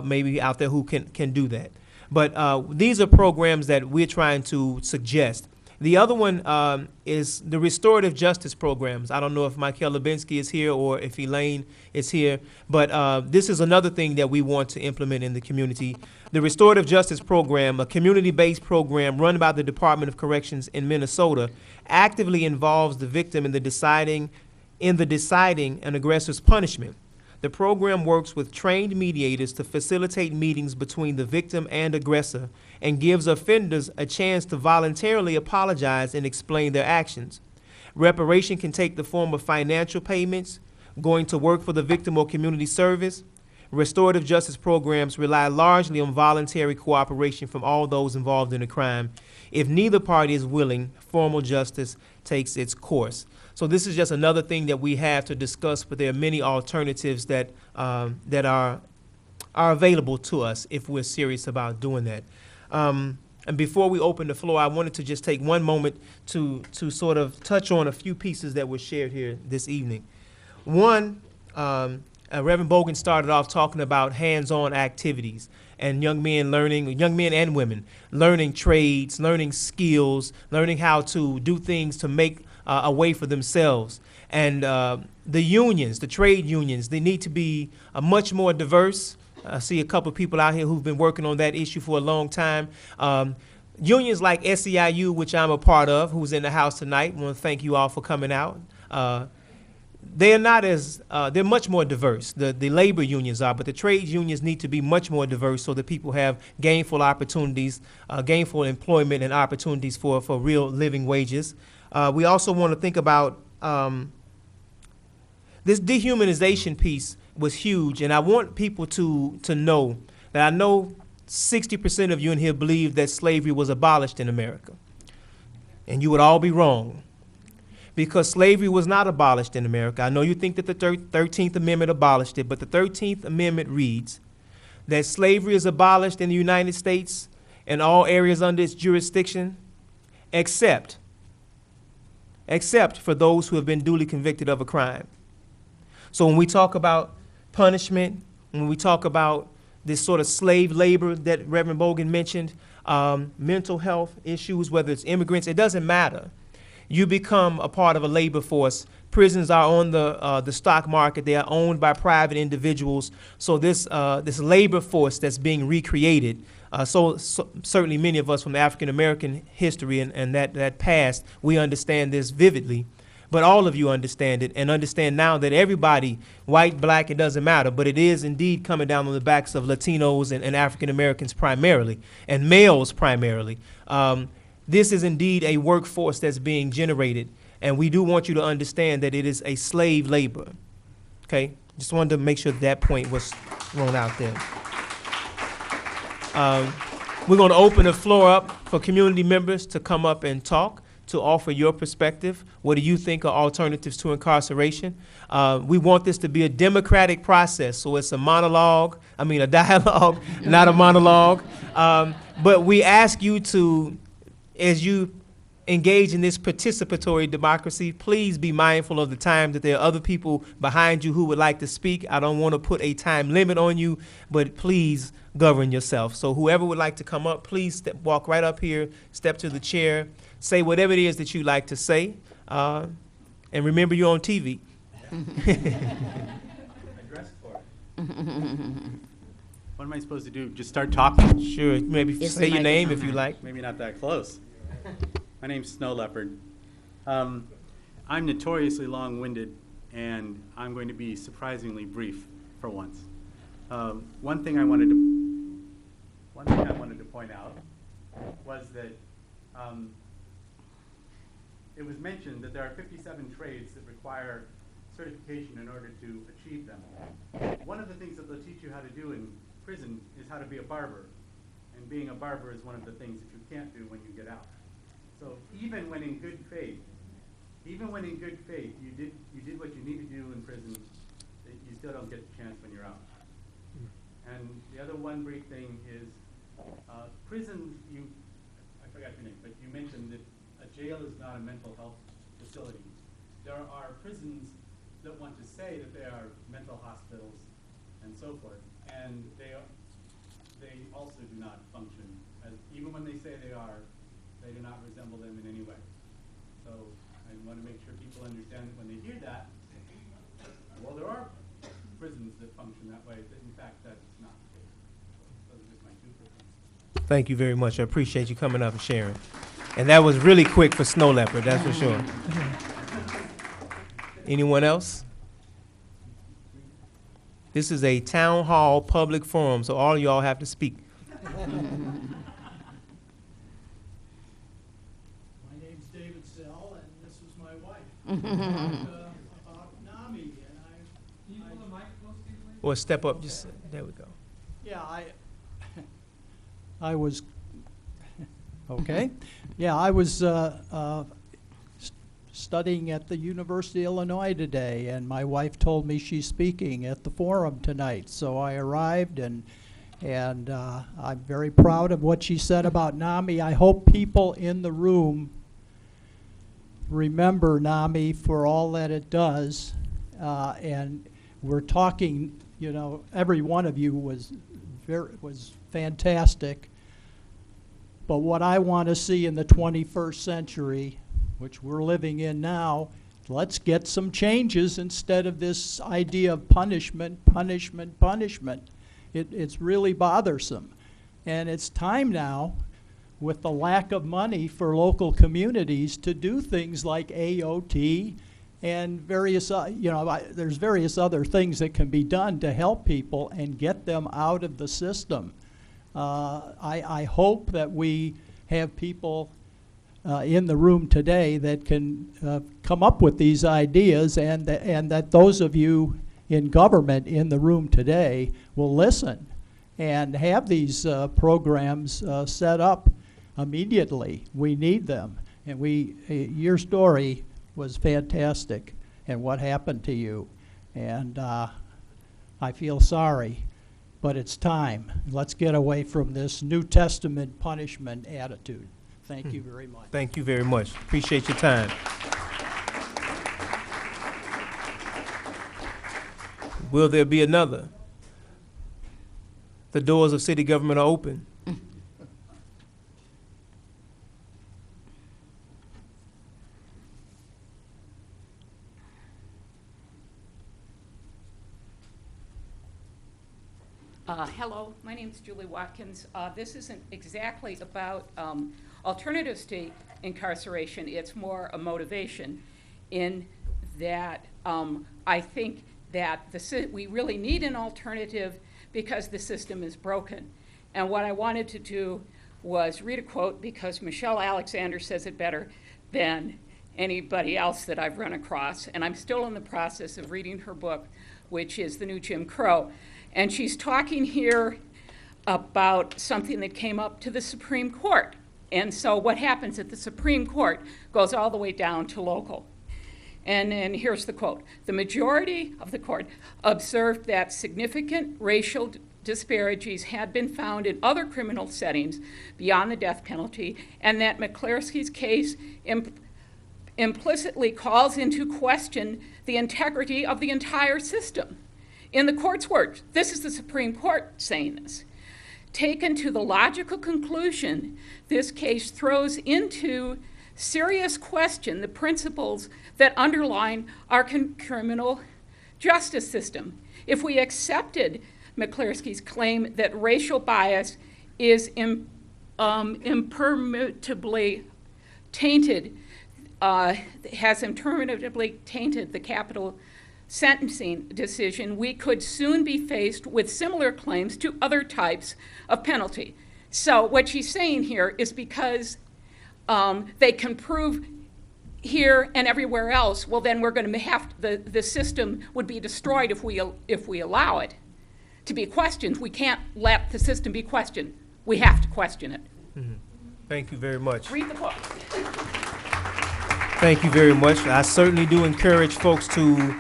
maybe out there who can do that. But these are programs that we're trying to suggest. The other one is the restorative justice programs. I don't know if Michael Lubinsky is here or if Elaine is here, but this is another thing that we want to implement in the community. The restorative justice program, a community-based program run by the Department of Corrections in Minnesota, actively involves the victim in deciding an aggressor's punishment. The program works with trained mediators to facilitate meetings between the victim and aggressor and gives offenders a chance to voluntarily apologize and explain their actions. Reparation can take the form of financial payments, going to work for the victim or community service. Restorative justice programs rely largely on voluntary cooperation from all those involved in a crime. If neither party is willing, formal justice takes its course. So this is just another thing that we have to discuss, but there are many alternatives that are available to us if we're serious about doing that. And before we open the floor, I wanted to just take one moment to sort of touch on a few pieces that were shared here this evening. One, Reverend Bogan started off talking about hands-on activities and young men and women learning trades, learning skills, learning how to do things to make a way for themselves. And the unions, the trade unions, they need to be much more diverse. I see a couple of people out here who've been working on that issue for a long time. Unions like SEIU, which I'm a part of, who's in the house tonight, I want to thank you all for coming out. They're much more diverse. The labor unions are, but the trade unions need to be much more diverse so that people have gainful opportunities, gainful employment and opportunities for real living wages. We also want to think about this dehumanization piece was huge, and I want people to know that I know 60% of you in here believe that slavery was abolished in America. And you would all be wrong, because slavery was not abolished in America. I know you think that the 13th Amendment abolished it, but the 13th Amendment reads that slavery is abolished in the United States and all areas under its jurisdiction, except for those who have been duly convicted of a crime. So when we talk about punishment, when we talk about this sort of slave labor that Reverend Bogan mentioned, mental health issues, whether it's immigrants, it doesn't matter. you become a part of a labor force. Prisons are on the stock market. They are owned by private individuals. So this labor force that's being recreated, so certainly many of us from the African American history and that past, we understand this vividly. But all of you understand it and understand now that everybody, white, black, it doesn't matter, but it is indeed coming down on the backs of Latinos and African Americans primarily, and males primarily. This is indeed a workforce that's being generated, and we do want you to understand that it is a slave labor. Okay? Just wanted to make sure that point was thrown out there. We're going to open the floor up for community members to come up and talk, to offer your perspective. What do you think are alternatives to incarceration? We want this to be a democratic process, so it's a dialogue, not a monologue. But we ask you to, as you engage in this participatory democracy, please be mindful of the time that there are other people behind you who would like to speak. I don't want to put a time limit on you, but please govern yourself. So whoever would like to come up, please walk right up here, step to the chair, say whatever it is that you like to say, and remember you're on TV. What am I supposed to do? Just start talking? Sure, maybe Is say the your name if microphone you on? like. Maybe not that close. My name's Snow Leopard. I'm notoriously long-winded, and I'm going to be surprisingly brief for once. One thing I wanted to point out was that it was mentioned that there are 57 trades that require certification in order to achieve them. One of the things that they'll teach you how to do in prison is how to be a barber. And being a barber is one of the things that you can't do when you get out. So even when in good faith, you did what you need to do in prison, you still don't get the chance when you're out. And the other one brief thing is prisons, I forgot your name, but you mentioned that a jail is not a mental health facility. There are prisons that want to say that they are mental hospitals and so forth, and they also do not function as, even when they say they are, they do not resemble them in any way. So I want to make sure people understand that when they hear that, well, there are prisons that function that way, that in fact that's not the case. So those are just my 2 points. Thank you very much. I appreciate you coming up and sharing. And that was really quick for Snow Leopard, that's for sure. Anyone else? This is a town hall public forum, so all y'all have to speak. My name's David Sell, and this is my wife. About NAMI, and Or step up, just, there we go. yeah, I was, okay. Yeah, I was studying at the University of Illinois today, and my wife told me she's speaking at the forum tonight. So I arrived, and I'm very proud of what she said about NAMI. I hope people in the room remember NAMI for all that it does. And we're talking, you know, every one of you was fantastic. But what I want to see in the 21st century, which we're living in now, let's get some changes instead of this idea of punishment, punishment, punishment. It's really bothersome. And it's time now, with the lack of money for local communities, to do things like AOT and various, there's various other things that can be done to help people and get them out of the system. I hope that we have people in the room today that can come up with these ideas, and that those of you in government in the room today will listen and have these programs set up immediately. We need them. And your story was fantastic, and what happened to you. And I feel sorry, but it's time. Let's get away from this New Testament punishment attitude. Thank you very much. Thank you very much. Appreciate your time. Will there be another? The doors of city government are open. Hello, my name is Julie Watkins. This isn't exactly about alternatives to incarceration. It's more a motivation in that I think that we really need an alternative because the system is broken. And what I wanted to do was read a quote because Michelle Alexander says it better than anybody else that I've run across. And I'm still in the process of reading her book, which is The New Jim Crow. And she's talking here about something that came up to the Supreme Court. And so what happens at the Supreme Court goes all the way down to local. And here's the quote. The majority of the court observed that significant racial disparities had been found in other criminal settings beyond the death penalty, and that McClaskey's case implicitly calls into question the integrity of the entire system. In the court's words, this is the Supreme Court saying this. Taken to the logical conclusion, this case throws into serious question the principles that underline our criminal justice system. If we accepted McClaskey's claim that racial bias is impermittably tainted, has impermittably tainted the capital sentencing decision, we could soon be faced with similar claims to other types of penalty. So what she's saying here is because they can prove here and everywhere else, well then we're going to have the system would be destroyed if we allow it to be questioned. We can't let the system be questioned. We have to question it. Mm-hmm. Thank you very much. Read the book. Thank you very much. I certainly do encourage folks to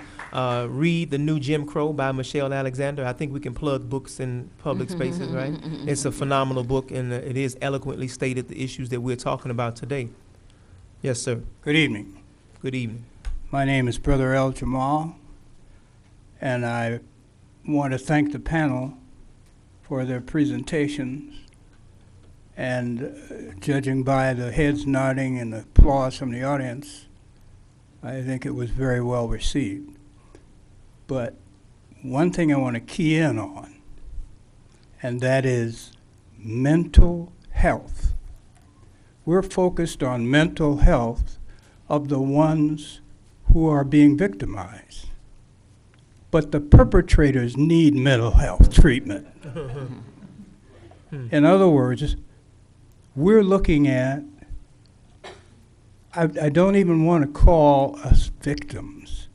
read The New Jim Crow by Michelle Alexander. I think we can plug books in public spaces, right? It's a phenomenal book, and it is eloquently stated the issues that we're talking about today. Yes, sir. Good evening. Good evening. My name is Brother El Jamal, and I want to thank the panel for their presentations. And judging by the heads nodding and the applause from the audience, I think it was very well received. But one thing I want to key in on, and that is mental health. We're focused on mental health of the ones who are being victimized. But the perpetrators need mental health treatment. In other words, we're looking at, I don't even want to call us victims.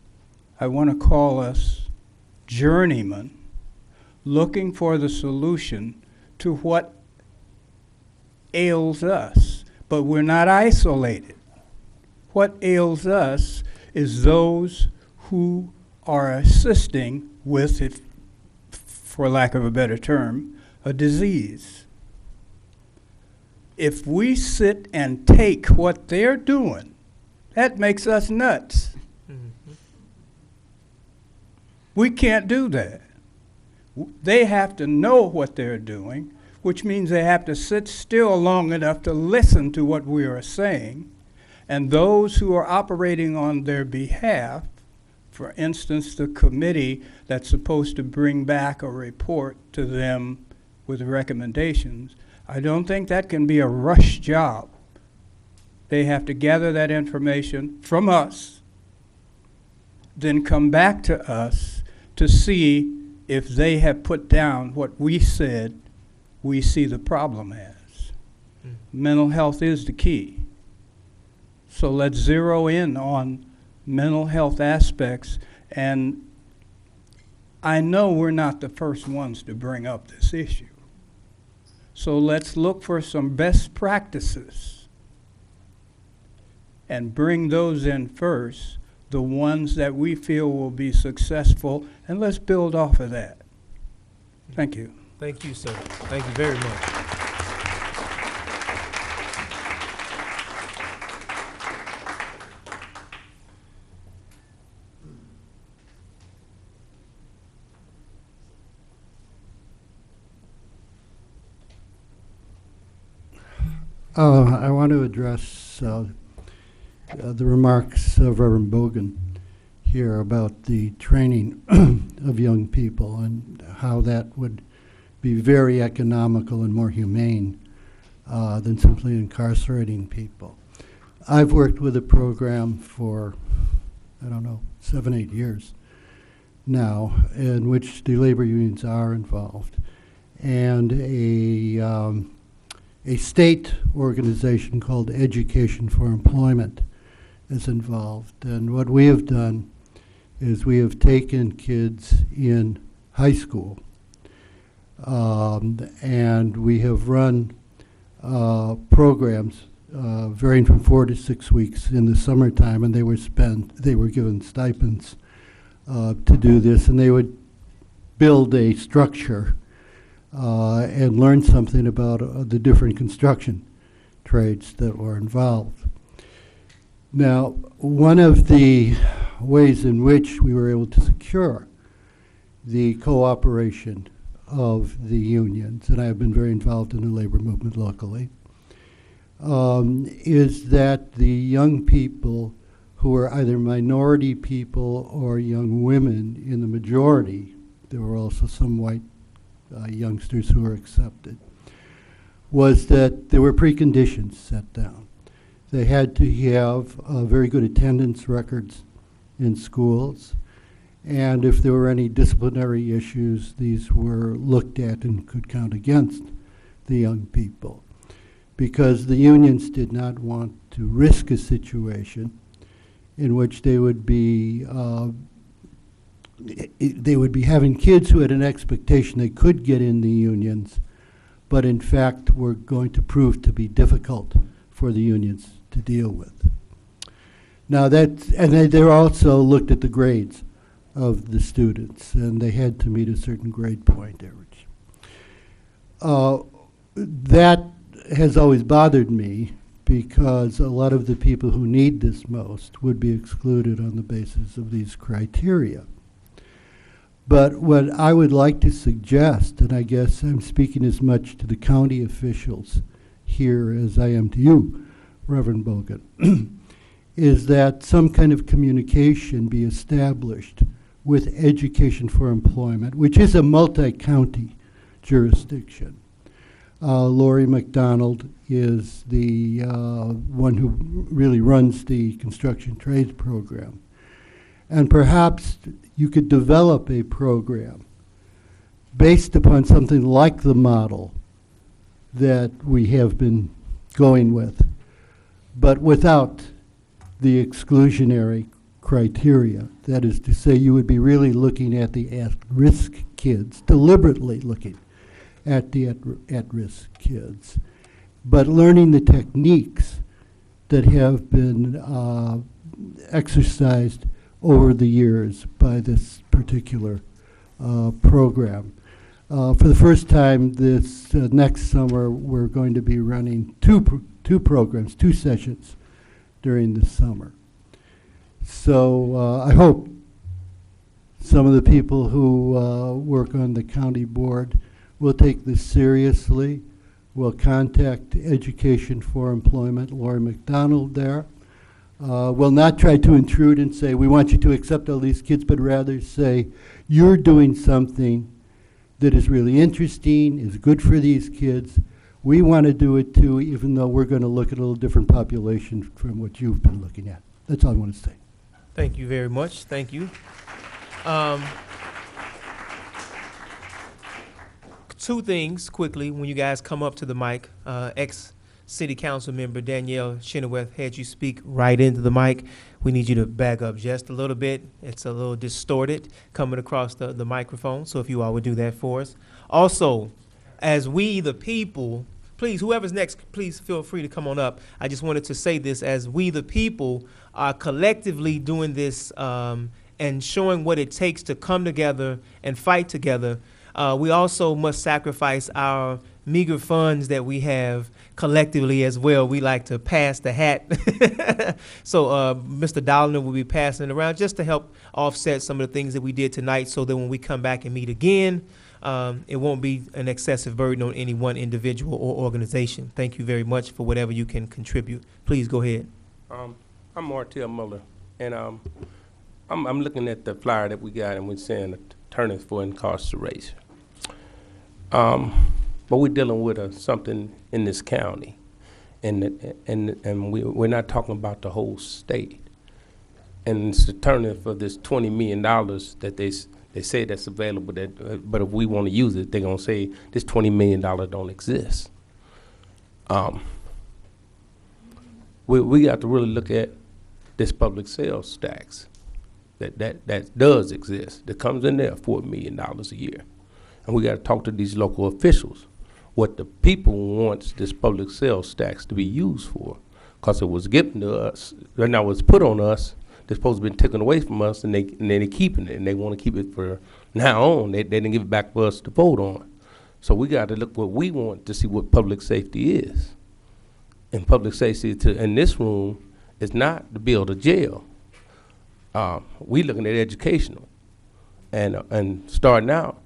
I want to call us journeymen looking for the solution to what ails us. But we're not isolated. What ails us is those who are assisting with, if, for lack of a better term, a disease. If we sit and take what they're doing, that makes us nuts. We can't do that. They have to know what they're doing, which means they have to sit still long enough to listen to what we are saying. And those who are operating on their behalf, for instance, the committee that's supposed to bring back a report to them with recommendations, I don't think that can be a rush job. They have to gather that information from us, then come back to us to see if they have put down what we said we see the problem as. Mental health is the key. So let's zero in on mental health aspects. And I know we're not the first ones to bring up this issue. So let's look for some best practices and bring those in first, the ones that we feel will be successful, and let's build off of that. Thank you. Thank you, sir. Thank you very much. I want to address the remarks of Reverend Bogan here about the training of young people and how that would be very economical and more humane than simply incarcerating people. I've worked with a program for, I don't know, 7, 8 years now, in which the labor unions are involved, and a state organization called Education for Employment is involved. And what we have done is we have taken kids in high school and we have run programs varying from 4 to 6 weeks in the summertime, and they were given stipends to do this, and they would build a structure and learn something about the different construction trades that were involved. Now, one of the ways in which we were able to secure the cooperation of the unions, and I have been very involved in the labor movement locally, is that the young people who were either minority people or young women in the majority, there were also some white youngsters who were accepted, was that there were preconditions set down. They had to have very good attendance records in schools, and if there were any disciplinary issues, these were looked at and could count against the young people, because the unions did not want to risk a situation in which they would be having kids who had an expectation they could get in the unions, but in fact were going to prove to be difficult for the unions to deal with. Now and they also looked at the grades of the students, and they had to meet a certain grade point average. That has always bothered me, because a lot of the people who need this most would be excluded on the basis of these criteria. But what I would like to suggest, and I guess I'm speaking as much to the county officials here as I am to you, Reverend Bogan, is that some kind of communication be established with Education for Employment, which is a multi-county jurisdiction. Lori McDonald is the one who really runs the construction trades program. And perhaps you could develop a program based upon something like the model that we have been going with, but without the exclusionary criteria. That is to say, you would be really looking at the at-risk kids, deliberately looking at the at-risk kids, but learning the techniques that have been exercised over the years by this particular program. For the first time this next summer, we're going to be running two programs, 2 sessions during the summer. So I hope some of the people who work on the county board will take this seriously. We'll contact Education for Employment, Lori McDonald there. We'll not try to intrude and say, we want you to accept all these kids, but rather say, you're doing something that is really interesting, is good for these kids. We want to do it too, even though we're going to look at a little different population from what you've been looking at. That's all I want to say. Thank you very much. Thank you. 2 things quickly when you guys come up to the mic. Ex-City Council member Danielle Chenoweth had you speak right into the mic. We need you to back up just a little bit. It's a little distorted coming across the microphone, so if you all would do that for us. Also, as we the people, please, whoever's next, please feel free to come on up. I just wanted to say this, as we the people are collectively doing this and showing what it takes to come together and fight together, we also must sacrifice our meager funds that we have collectively as well. We like to pass the hat. So Mr. Dolliner will be passing it around just to help offset some of the things that we did tonight, so that when we come back and meet again, it won't be an excessive burden on any one individual or organization. Thank you very much for whatever you can contribute. Please go ahead. I'm Martell Muller, and I'm looking at the flyer that we got, and we're saying attorneys for incarceration. But we're dealing with something in this county, and we're not talking about the whole state. And it's the turning for this $20 million that they say that's available. But if we want to use it, they're gonna say this $20 million don't exist. We got to really look at this public sales tax that does exist, that comes in there, $4 million a year. And we got to talk to these local officials, what the people wants this public sales tax to be used for. Because it was given to us, right now it's put on us, they're supposed to be taken away from us, and they're keeping it, and they want to keep it for now on. They didn't give it back for us to vote on. So we got to look what we want to see what public safety is. And public safety in this room is not to build a jail. We looking at educational, and starting out.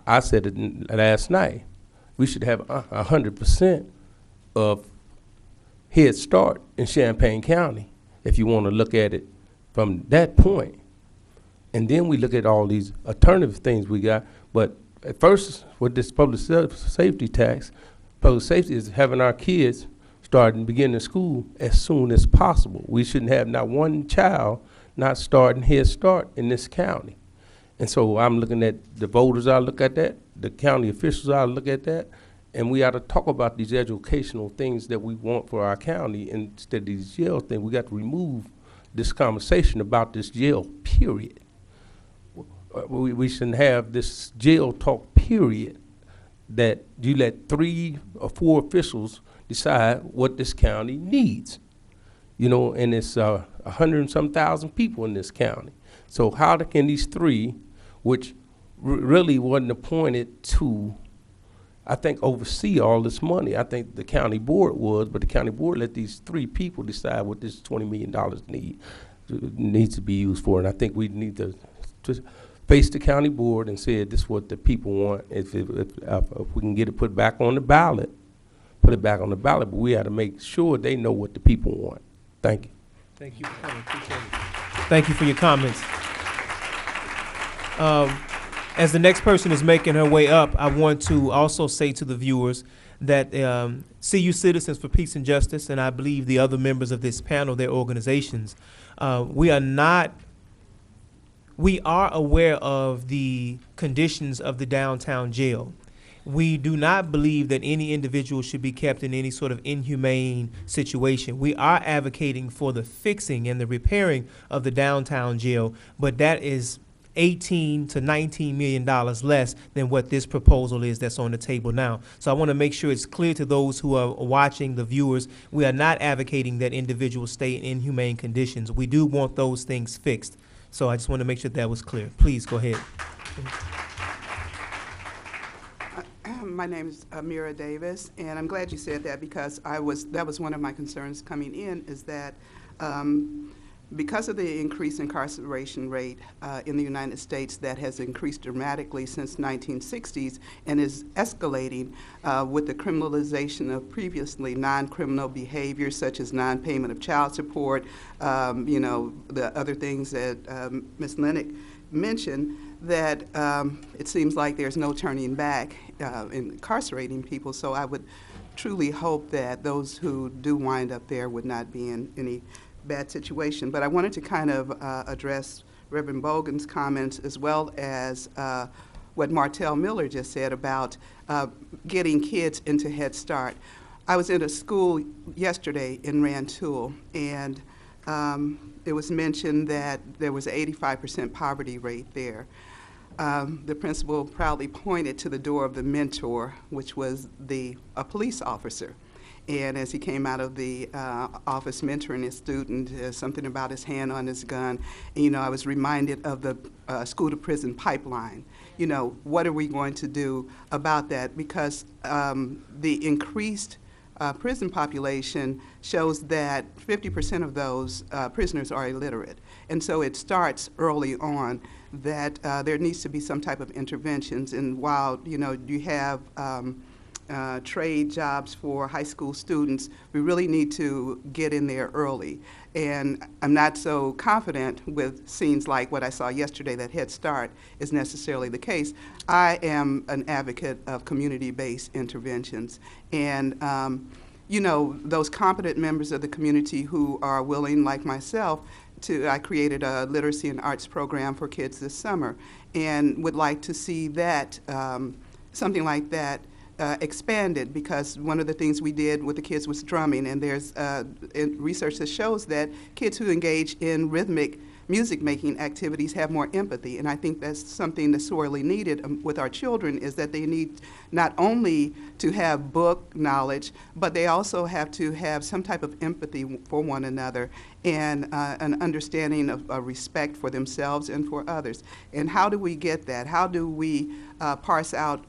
I said it last night. We should have 100% of Head Start in Champaign County, if you want to look at it from that point. And then we look at all these alternative things we got. But at first, with this public safety tax, public safety is having our kids starting beginning school as soon as possible. We shouldn't have not one child not starting Head Start in this county. And so I'm looking at the voters, I look at that, the county officials, I look at that, and we ought to talk about these educational things that we want for our county instead of these jail things. We got to remove this conversation about this jail, period. We shouldn't have this jail talk, period, that you let 3 or 4 officials decide what this county needs. You know, and it's 100 and some thousand people in this county. So how can these 3, which really wasn't appointed to, I think, oversee all this money. I think the county board was, but the county board let these 3 people decide what this $20 million needs to be used for. And I think we need to face the county board and say this is what the people want. If we can get it put back on the ballot, put it back on the ballot, but we have to make sure they know what the people want. Thank you. Thank you for coming. Appreciate it. Thank you for your comments. As the next person is making her way up, I want to also say to the viewers that CU Citizens for Peace and Justice, and I believe the other members of this panel, their organizations, we are aware of the conditions of the downtown jail. We do not believe that any individual should be kept in any sort of inhumane situation. We are advocating for the fixing and the repairing of the downtown jail, but that is $18 to $19 million less than what this proposal is that's on the table now. So I want to make sure it's clear to those who are watching, the viewers, we are not advocating that individuals stay in inhumane conditions. We do want those things fixed. So I just want to make sure that was clear. Please go ahead. My name is Amira Davis, and I'm glad you said that because that was one of my concerns coming in, is that because of the increased incarceration rate in the United States that has increased dramatically since 1960s and is escalating with the criminalization of previously non-criminal behaviors such as non-payment of child support, you know, the other things that Ms. Lennox mentioned, that it seems like there's no turning back in incarcerating people. So I would truly hope that those who do wind up there would not be in any bad situation. But I wanted to kind of address Reverend Bogan's comments as well as what Martell Miller just said about getting kids into Head Start. I was in a school yesterday in Rantoul, and it was mentioned that there was an 85% poverty rate there. The principal proudly pointed to the door of the mentor, which was a police officer. And as he came out of the office mentoring his student, something about his hand on his gun, and, you know, I was reminded of the school-to-prison pipeline. You know, what are we going to do about that? Because the increased prison population shows that 50% of those prisoners are illiterate. And so it starts early on that there needs to be some type of interventions. And while, you know, you have trade jobs for high school students, we really need to get in there early. And I'm not so confident with scenes like what I saw yesterday that Head Start is necessarily the case. I am an advocate of community-based interventions. And you know, those competent members of the community who are willing, like myself, I created a literacy and arts program for kids this summer and would like to see that, something like that, expanded, because one of the things we did with the kids was drumming, and there's research that shows that kids who engage in rhythmic music making activities have more empathy, and I think that's something that's sorely needed with our children, is that they need not only to have book knowledge, but they also have to have some type of empathy for one another and an understanding of respect for themselves and for others. And how do we get that? How do we parse out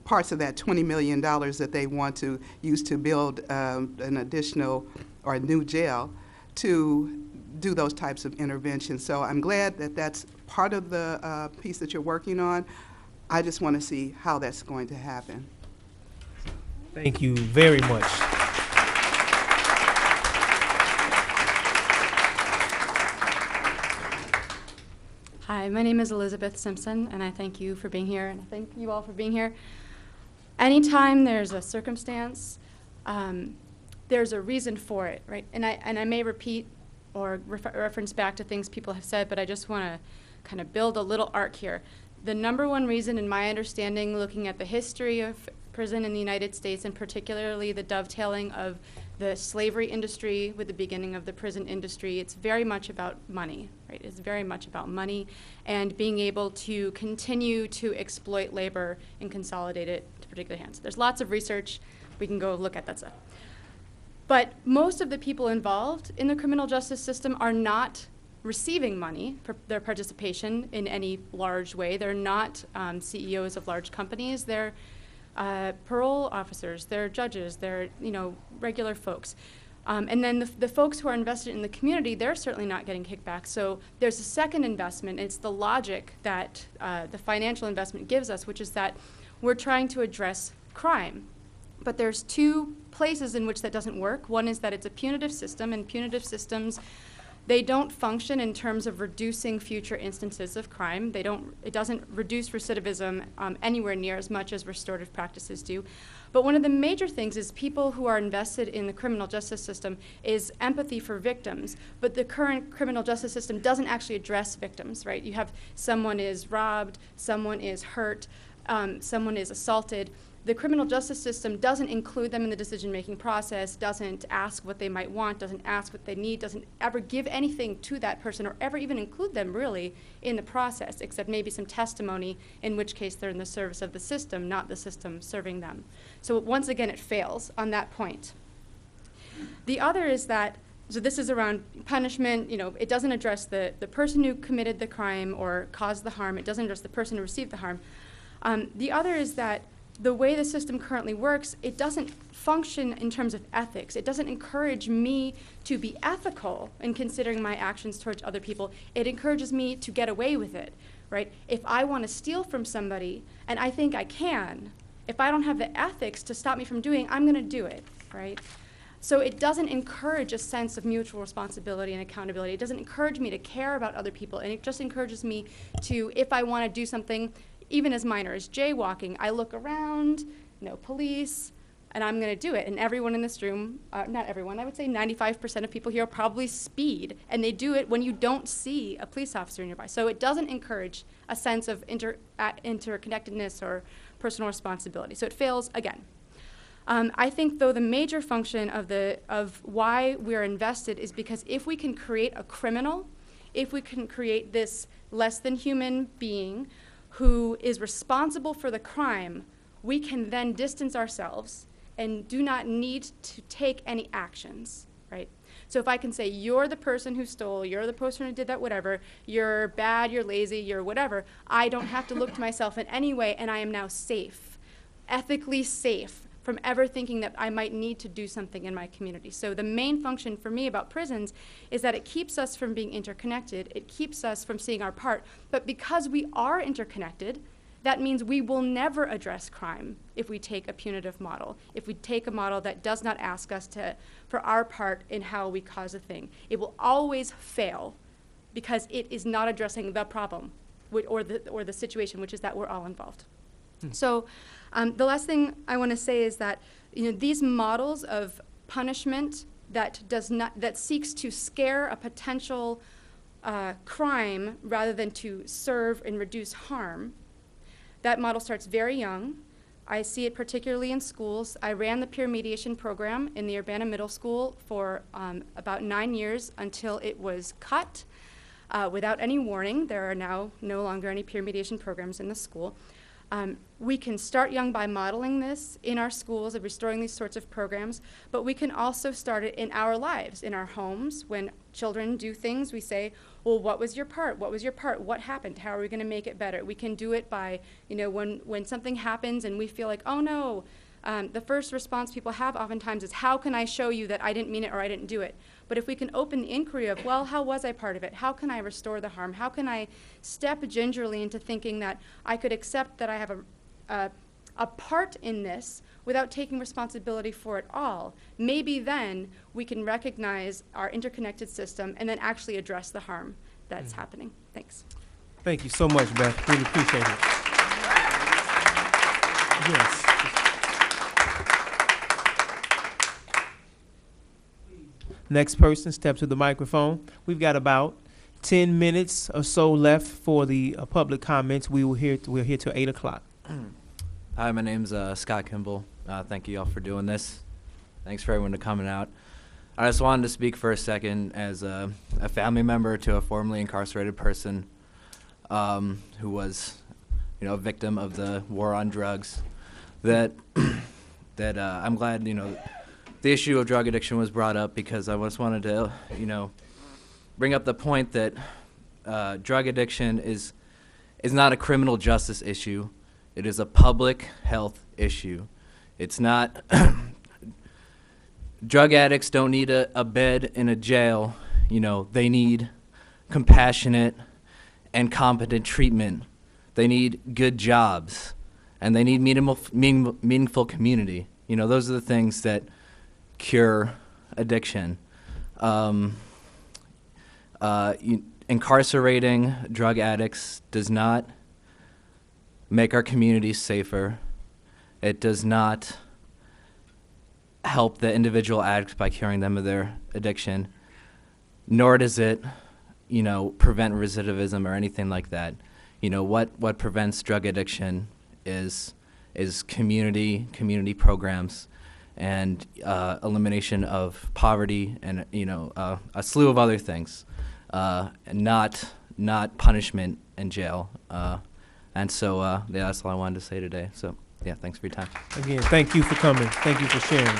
parts of that $20 million that they want to use to build an additional or a new jail to do those types of interventions? So I'm glad that that's part of the piece that you're working on. I just want to see how that's going to happen. Thank you very much. Hi, my name is Elizabeth Simpson, and I thank you for being here, and I thank you all for being here. Anytime there's a circumstance, there's a reason for it, right? And I may repeat or reference back to things people have said, but I just want to kind of build a little arc here. The number one reason, in my understanding, looking at the history of prison in the United States, and particularly the dovetailing of the slavery industry with the beginning of the prison industry, it's very much about money, right? It's very much about money and being able to continue to exploit labor and consolidate it to particular hands. There's lots of research. We can go look at that stuff. But most of the people involved in the criminal justice system are not receiving money for their participation in any large way. They're not CEOs of large companies. They're parole officers, they're judges, they're regular folks. And then the folks who are invested in the community, they're certainly not getting kickback. So there's a second investment. It's the logic that the financial investment gives us, which is that we're trying to address crime. But there's two places in which that doesn't work. One is that it's a punitive system, and punitive systems, they don't function in terms of reducing future instances of crime. It doesn't reduce recidivism anywhere near as much as restorative practices do. But one of the major things is people who are invested in the criminal justice system is empathy for victims. But the current criminal justice system doesn't actually address victims, right? You have someone is robbed, someone is hurt, someone is assaulted. The criminal justice system doesn't include them in the decision-making process, doesn't ask what they might want, doesn't ask what they need, doesn't ever give anything to that person or ever even include them really in the process, except maybe some testimony, in which case they're in the service of the system, not the system serving them. So once again, it fails on that point. The other is that, so this is around punishment, it doesn't address the person who committed the crime or caused the harm, it doesn't address the person who received the harm. The other is that the way the system currently works, it doesn't function in terms of ethics. It doesn't encourage me to be ethical in considering my actions towards other people. It encourages me to get away with it, right? If I want to steal from somebody, and I think I can, if I don't have the ethics to stop me from doing, I'm going to do it, right? So it doesn't encourage a sense of mutual responsibility and accountability. It doesn't encourage me to care about other people, and it just encourages me to, if I want to do something, even as minor as jaywalking, I look around, no police, and I'm going to do it. And everyone in this room, not everyone, I would say 95% of people here probably speed, and they do it when you don't see a police officer nearby. So it doesn't encourage a sense of interconnectedness or personal responsibility. So it fails again. I think, though, the major function of why we're invested is because if we can create a criminal, if we can create this less than human being who is responsible for the crime, we can then distance ourselves and do not need to take any actions, right? So if I can say, you're the person who stole, you're the person who did that, whatever, you're bad, you're lazy, you're whatever, I don't have to look to myself in any way, and I am now safe, ethically safe, from ever thinking that I might need to do something in my community. So the main function for me about prisons is that it keeps us from being interconnected, it keeps us from seeing our part, but because we are interconnected, that means we will never address crime if we take a punitive model, if we take a model that does not ask us for our part in how we cause a thing. It will always fail because it is not addressing the problem or the situation, which is that we're all involved. So the last thing I want to say is that these models of punishment that seeks to scare a potential crime rather than to serve and reduce harm, that model starts very young. I see it particularly in schools. I ran the peer mediation program in the Urbana Middle School for about 9 years until it was cut without any warning. There are now no longer any peer mediation programs in the school. We can start young by modeling this in our schools and restoring these sorts of programs, but we can also start it in our lives, in our homes. When children do things, we say, well, what was your part? What was your part? What happened? How are we going to make it better? We can do it by, when something happens and we feel like, oh no, the first response people have oftentimes is, how can I show you that I didn't mean it or I didn't do it? But if we can open the inquiry of, well, how was I part of it? How can I restore the harm? How can I step gingerly into thinking that I could accept that I have a part in this without taking responsibility for it all? Maybe then we can recognize our interconnected system and then actually address the harm that's happening. Thanks. Thank you so much, Beth. Really appreciate it. Yes. Next person, step to the microphone. We've got about 10 minutes or so left for the public comments. We're here till 8 o'clock. Hi, my name's Scott Kimball. Thank you all for doing this. Thanks for everyone coming out. I just wanted to speak for a second as a family member to a formerly incarcerated person who was, a victim of the war on drugs. That I'm glad, the issue of drug addiction was brought up because I just wanted to, bring up the point that drug addiction is not a criminal justice issue. It is a public health issue. It's not, drug addicts don't need a bed in a jail. They need compassionate and competent treatment. They need good jobs, and they need meaningful community. Those are the things that cure addiction. Incarcerating drug addicts does not make our communities safer. It does not help the individual addicts by curing them of their addiction, nor does it, prevent recidivism or anything like that. What prevents drug addiction is community programs and elimination of poverty and a slew of other things, not punishment in jail. And so that's all I wanted to say today. So yeah, thanks for your time. Again, thank you for coming. Thank you for sharing.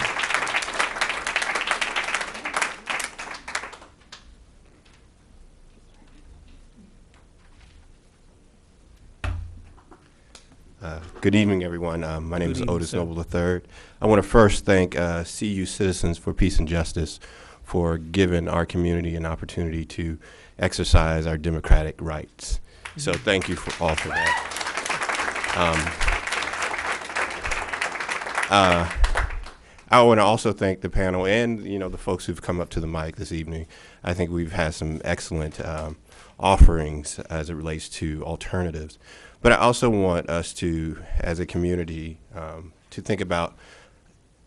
Good evening, everyone. My name is evening, Otis sir. Noble III. I want to first thank CU Citizens for Peace and Justice for giving our community an opportunity to exercise our democratic rights. So thank you all for that. I want to also thank the panel and the folks who've come up to the mic this evening. I think we've had some excellent offerings as it relates to alternatives. But I also want us to, as a community, to think about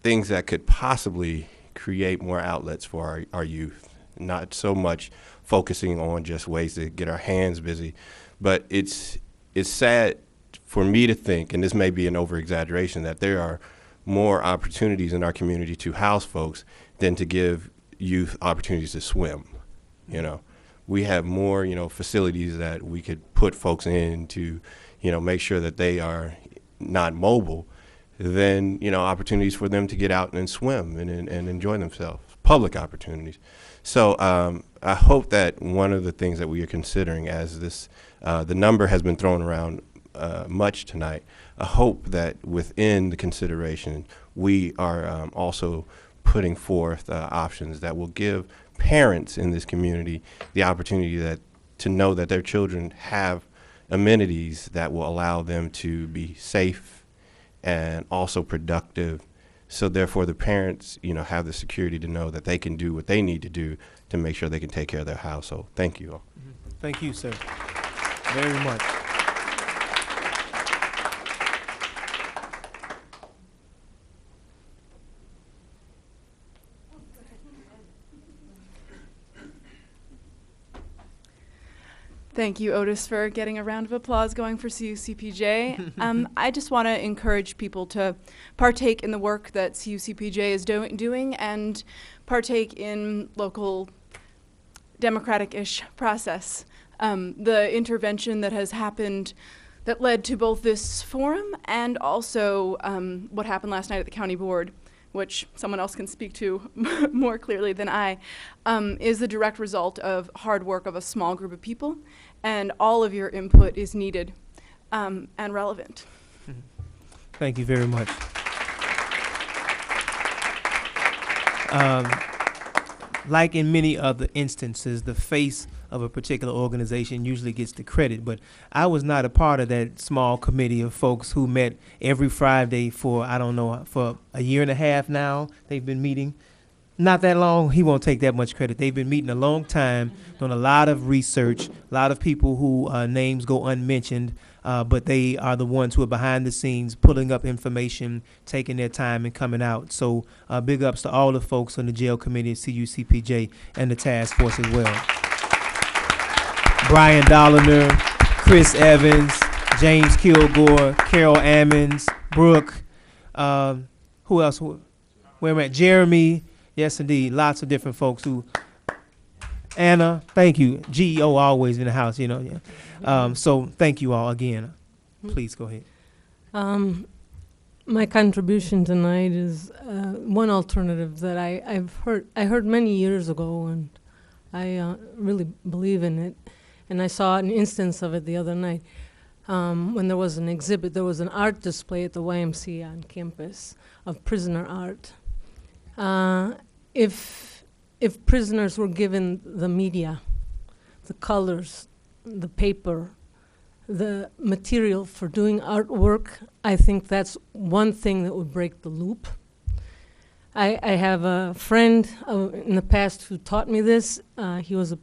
things that could possibly create more outlets for our youth, not so much focusing on just ways to get our hands busy. But it's sad for me to think, and this may be an over-exaggeration, that there are more opportunities in our community to house folks than to give youth opportunities to swim. We have more, facilities that we could put folks in to, make sure that they are not mobile, than, opportunities for them to get out and swim and enjoy themselves, public opportunities. So I hope that one of the things that we are considering as this, the number has been thrown around much tonight, I hope that within the consideration, we are also putting forth options that will give parents in this community the opportunity to know that their children have amenities that will allow them to be safe and also productive. So therefore the parents, have the security to know that they can do what they need to do to make sure they can take care of their household. Thank you all. Thank you, sir, very much. Thank you, Otis, for getting a round of applause going for CUCPJ. I just want to encourage people to partake in the work that CUCPJ is doing and partake in local democratic-ish process. The intervention that has happened that led to both this forum and also what happened last night at the county board, which someone else can speak to more clearly than I, is the direct result of hard work of a small group of people, and all of your input is needed and relevant. Thank you very much. Like in many other instances, the face of a particular organization usually gets the credit, but I was not a part of that small committee of folks who met every Friday for, I don't know, for a year and a half now. They've been meeting. Not that long. He won't take that much credit. They've been meeting a long time, doing a lot of research, a lot of people who names go unmentioned, but they are the ones who are behind the scenes, pulling up information, taking their time and coming out. So big ups to all the folks on the jail committee at CUCPJ and the task force as well. Brian Dolliner, Chris Evans, James Kilgore, Carol Ammons, Brooke, who else? Where am I? Jeremy. Yes, indeed. Lots of different folks who. Anna, thank you. GEO always in the house, Yeah. So thank you all again. Please go ahead. My contribution tonight is one alternative that I heard many years ago, and I really believe in it. And I saw an instance of it the other night when there was an exhibit. There was an art display at the YMCA on campus of prisoner art. If prisoners were given the media, the colors, the paper, the material for doing artwork, I think that's one thing that would break the loop. I have a friend in the past who taught me this. He was a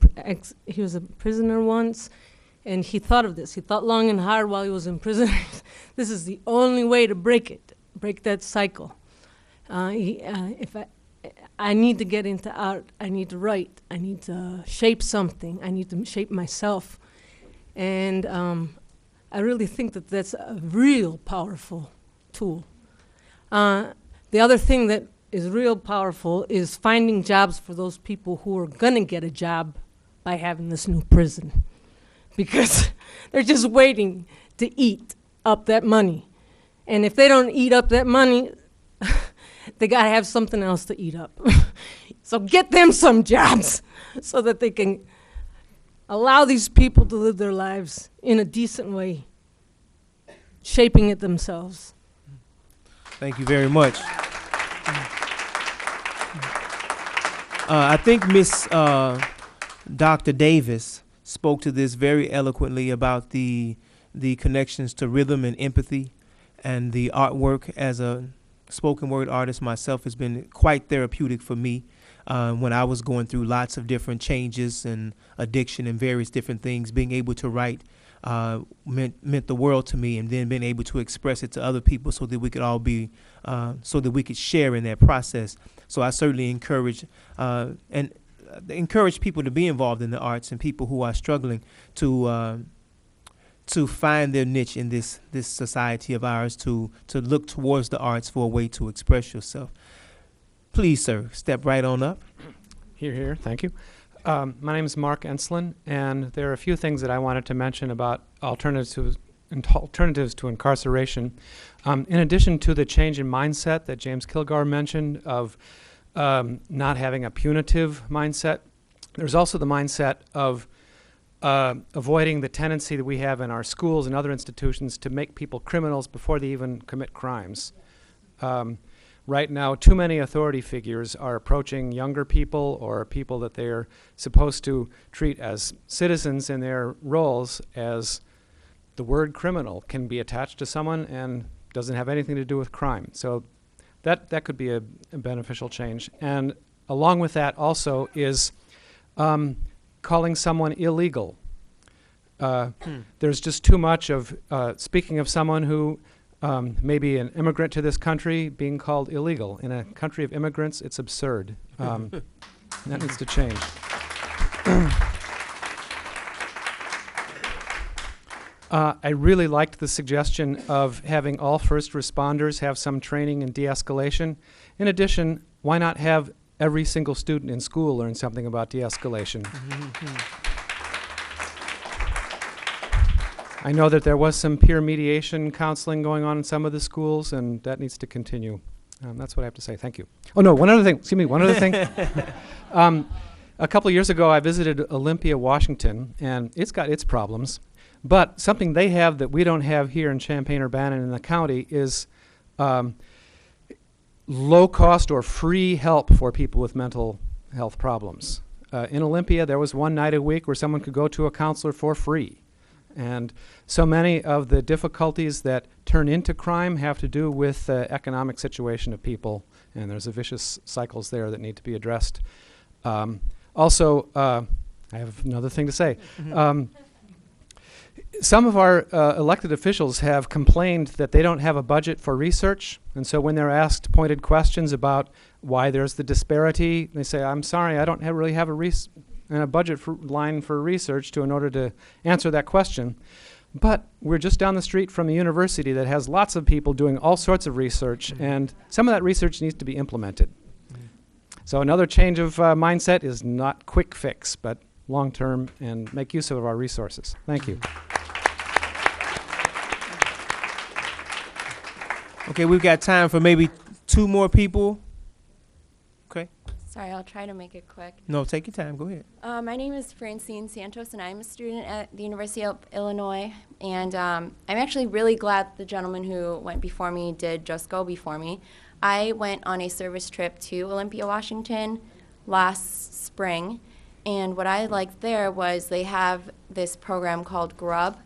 prisoner once, and he thought of this. He thought long and hard while he was in prison. This is the only way to break that cycle. If I need to get into art, I need to write, I need to shape something, I need to shape myself. And I really think that that's a real powerful tool. The other thing that is real powerful is finding jobs for those people who are gonna get a job by having this new prison. Because they're just waiting to eat up that money. And if they don't eat up that money, they gotta have something else to eat up. So get them some jobs so that they can allow these people to live their lives in a decent way, shaping it themselves. Thank you very much. I think Miss Dr. Davis spoke to this very eloquently about the connections to rhythm and empathy, and the artwork. As a spoken word artist myself, has been quite therapeutic for me when I was going through lots of different changes and addiction and various different things. Being able to write meant the world to me, and then being able to express it to other people so that we could all be, so that we could share in that process. So I certainly encourage people to be involved in the arts, and people who are struggling to find their niche in this society of ours, to look towards the arts for a way to express yourself. Please, sir, step right on up. Here, thank you. My name is Mark Enslin, and there are a few things that I wanted to mention about alternatives to incarceration. In addition to the change in mindset that James Kilgore mentioned of not having a punitive mindset, there's also the mindset of avoiding the tendency that we have in our schools and other institutions to make people criminals before they even commit crimes. Right now, too many authority figures are approaching younger people or people that they're supposed to treat as citizens in their roles as the word criminal can be attached to someone and doesn't have anything to do with crime. So that could be a beneficial change. And along with that also is calling someone illegal. There's just too much of speaking of someone who may be an immigrant to this country being called illegal. In a country of immigrants, it's absurd. That needs to change. I really liked the suggestion of having all first responders have some training in de-escalation. In addition, why not have every single student in school learn something about de-escalation? I know that there was some peer mediation counseling going on in some of the schools, and that needs to continue. That's what I have to say. Thank you. Oh, no, one other thing. Excuse me, one other thing. A couple of years ago, I visited Olympia, Washington, and it's got its problems. But something they have that we don't have here in Champaign-Urbana and in the county is low-cost or free help for people with mental health problems. In Olympia, there was one night a week where someone could go to a counselor for free. And so many of the difficulties that turn into crime have to do with the economic situation of people, and there's a vicious cycles there that need to be addressed. Also, I have another thing to say. Some of our elected officials have complained that they don't have a budget for research, and so when they're asked pointed questions about why there's the disparity, they say, I'm sorry, I don't really have a budget line for research in order to answer that question. But we're just down the street from a university that has lots of people doing all sorts of research, and some of that research needs to be implemented. So another change of mindset is not quick fix, but long-term, and make use of our resources. Thank you. Okay, we've got time for maybe 2 more people. Okay. Sorry, I'll try to make it quick. No, take your time. Go ahead. My name is Francine Santos, and I'm a student at the University of Illinois. And I'm actually really glad the gentleman who went before me did just go before me. I went on a service trip to Olympia, Washington last spring. And what I liked there was they have this program called GRUB.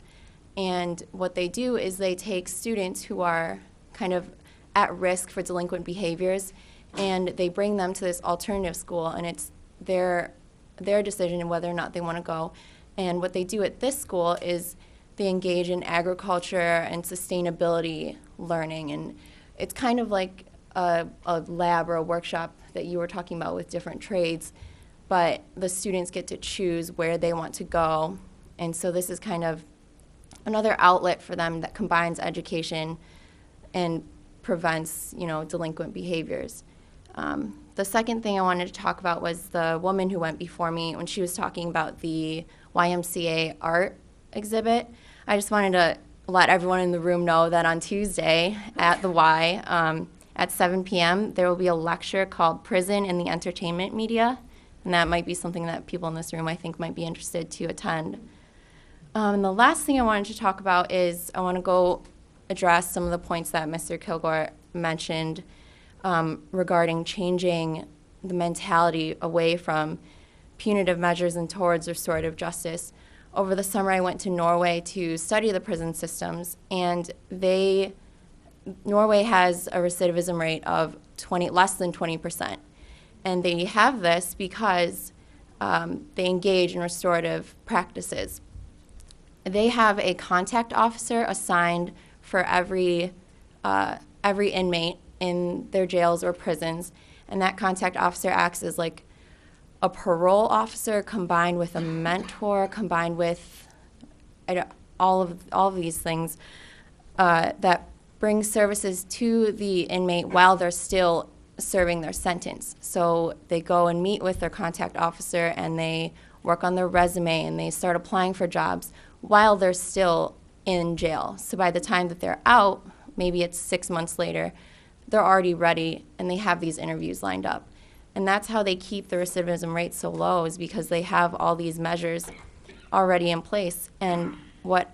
And what they do is they take students who are kind of at risk for delinquent behaviors, and they bring them to this alternative school, and it's their decision whether or not they want to go. And what they do at this school is they engage in agriculture and sustainability learning, and it's kind of like a lab or a workshop that you were talking about with different trades, but the students get to choose where they want to go. And so this is kind of another outlet for them that combines education and prevents, delinquent behaviors. The second thing I wanted to talk about was the woman who went before me when she was talking about the YMCA art exhibit. I just wanted to let everyone in the room know that on Tuesday at the Y, at 7 p.m., there will be a lecture called Prison and the Entertainment Media, and that might be something that people in this room I think might be interested to attend. And the last thing I wanted to talk about is I want to go address some of the points that Mr. Kilgore mentioned regarding changing the mentality away from punitive measures and towards restorative justice. Over the summer, I went to Norway to study the prison systems, and Norway has a recidivism rate of less than 20%. And they have this because they engage in restorative practices. They have a contact officer assigned for every inmate in their jails or prisons, and that contact officer acts as like a parole officer combined with a mentor, combined with all of these things that bring services to the inmate while they're still serving their sentence. So they go and meet with their contact officer, and they work on their resume, and they start applying for jobs while they're still in jail. So by the time that they're out, maybe it's 6 months later, they're already ready and they have these interviews lined up. And that's how they keep the recidivism rate so low, is because they have all these measures already in place. And what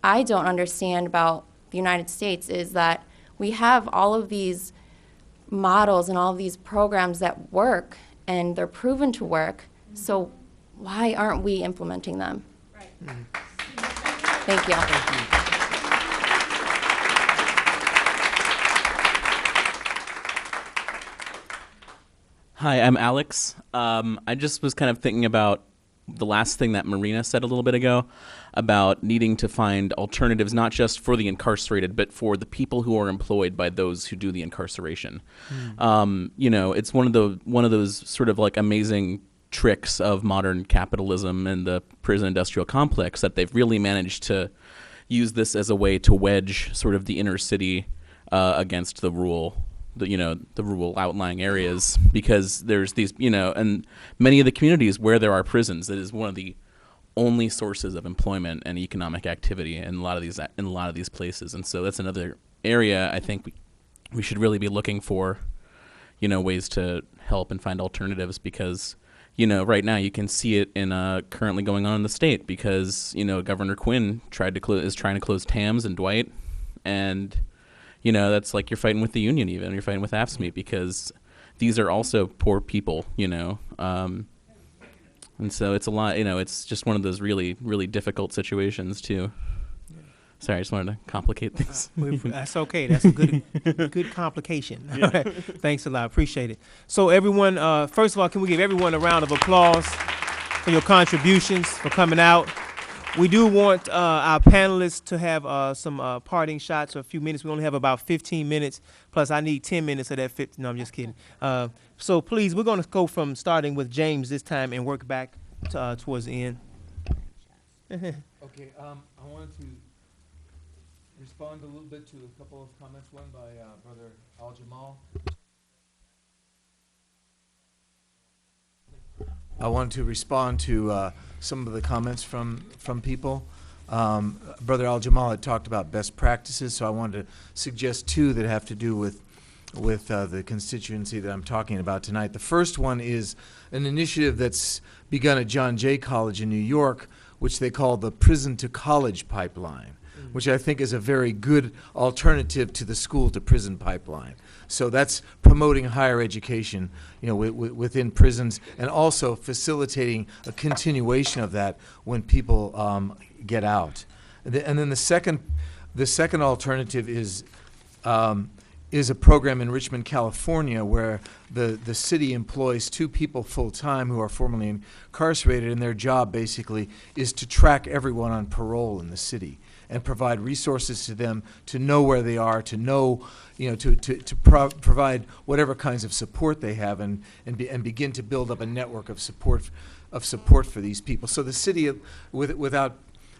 I don't understand about the United States is that we have all of these models and all of these programs that work, and they're proven to work, so why aren't we implementing them? Right. Thank you. Hi, I'm Alex. I just was kind of thinking about the last thing that Marina said a little bit ago about needing to find alternatives, not just for the incarcerated, but for the people who are employed by those who do the incarceration. You know, it's one of those sort of like amazing tricks of modern capitalism and the prison industrial complex that they've really managed to use this as a way to wedge sort of the inner city against the rural outlying areas, because there's these, and many of the communities where there are prisons, that is one of the only sources of employment and economic activity in a lot of these places. And so that's another area I think we should really be looking for, ways to help and find alternatives, because right now you can see it in currently going on in the state, because Governor Quinn is trying to close TAMS and Dwight, and that's like you're fighting with the union, even you're fighting with AFSCME, because these are also poor people, and so it's a lot, it's just one of those really, really difficult situations too. Sorry, I just wanted to complicate things. That's okay. That's a good complication. All right. Thanks a lot. Appreciate it. So everyone, first of all, can we give everyone a round of applause for your contributions, for coming out? We do want our panelists to have some parting shots or a few minutes. We only have about 15 minutes, plus I need 10 minutes of that 15. No, I'm just kidding. So please, we're going to go from starting with James this time and work back towards the end. Okay, I wanted to respond a little bit to a couple of comments. One by Brother Al-Jamal. I wanted to respond to some of the comments from people. Brother Al-Jamal had talked about best practices, so I wanted to suggest two that have to do with the constituency that I'm talking about tonight. The first one is an initiative that's begun at John Jay College in New York, which they call the Prison to College Pipeline, which I think is a very good alternative to the school to prison pipeline. So that's promoting higher education, within prisons, and also facilitating a continuation of that when people get out. And then the second alternative is a program in Richmond, California, where the city employs 2 people full-time who are formerly incarcerated, and their job basically is to track everyone on parole in the city and provide resources to them to know where they are, to know, provide whatever kinds of support they have, and begin to build up a network of support for these people. So the city, without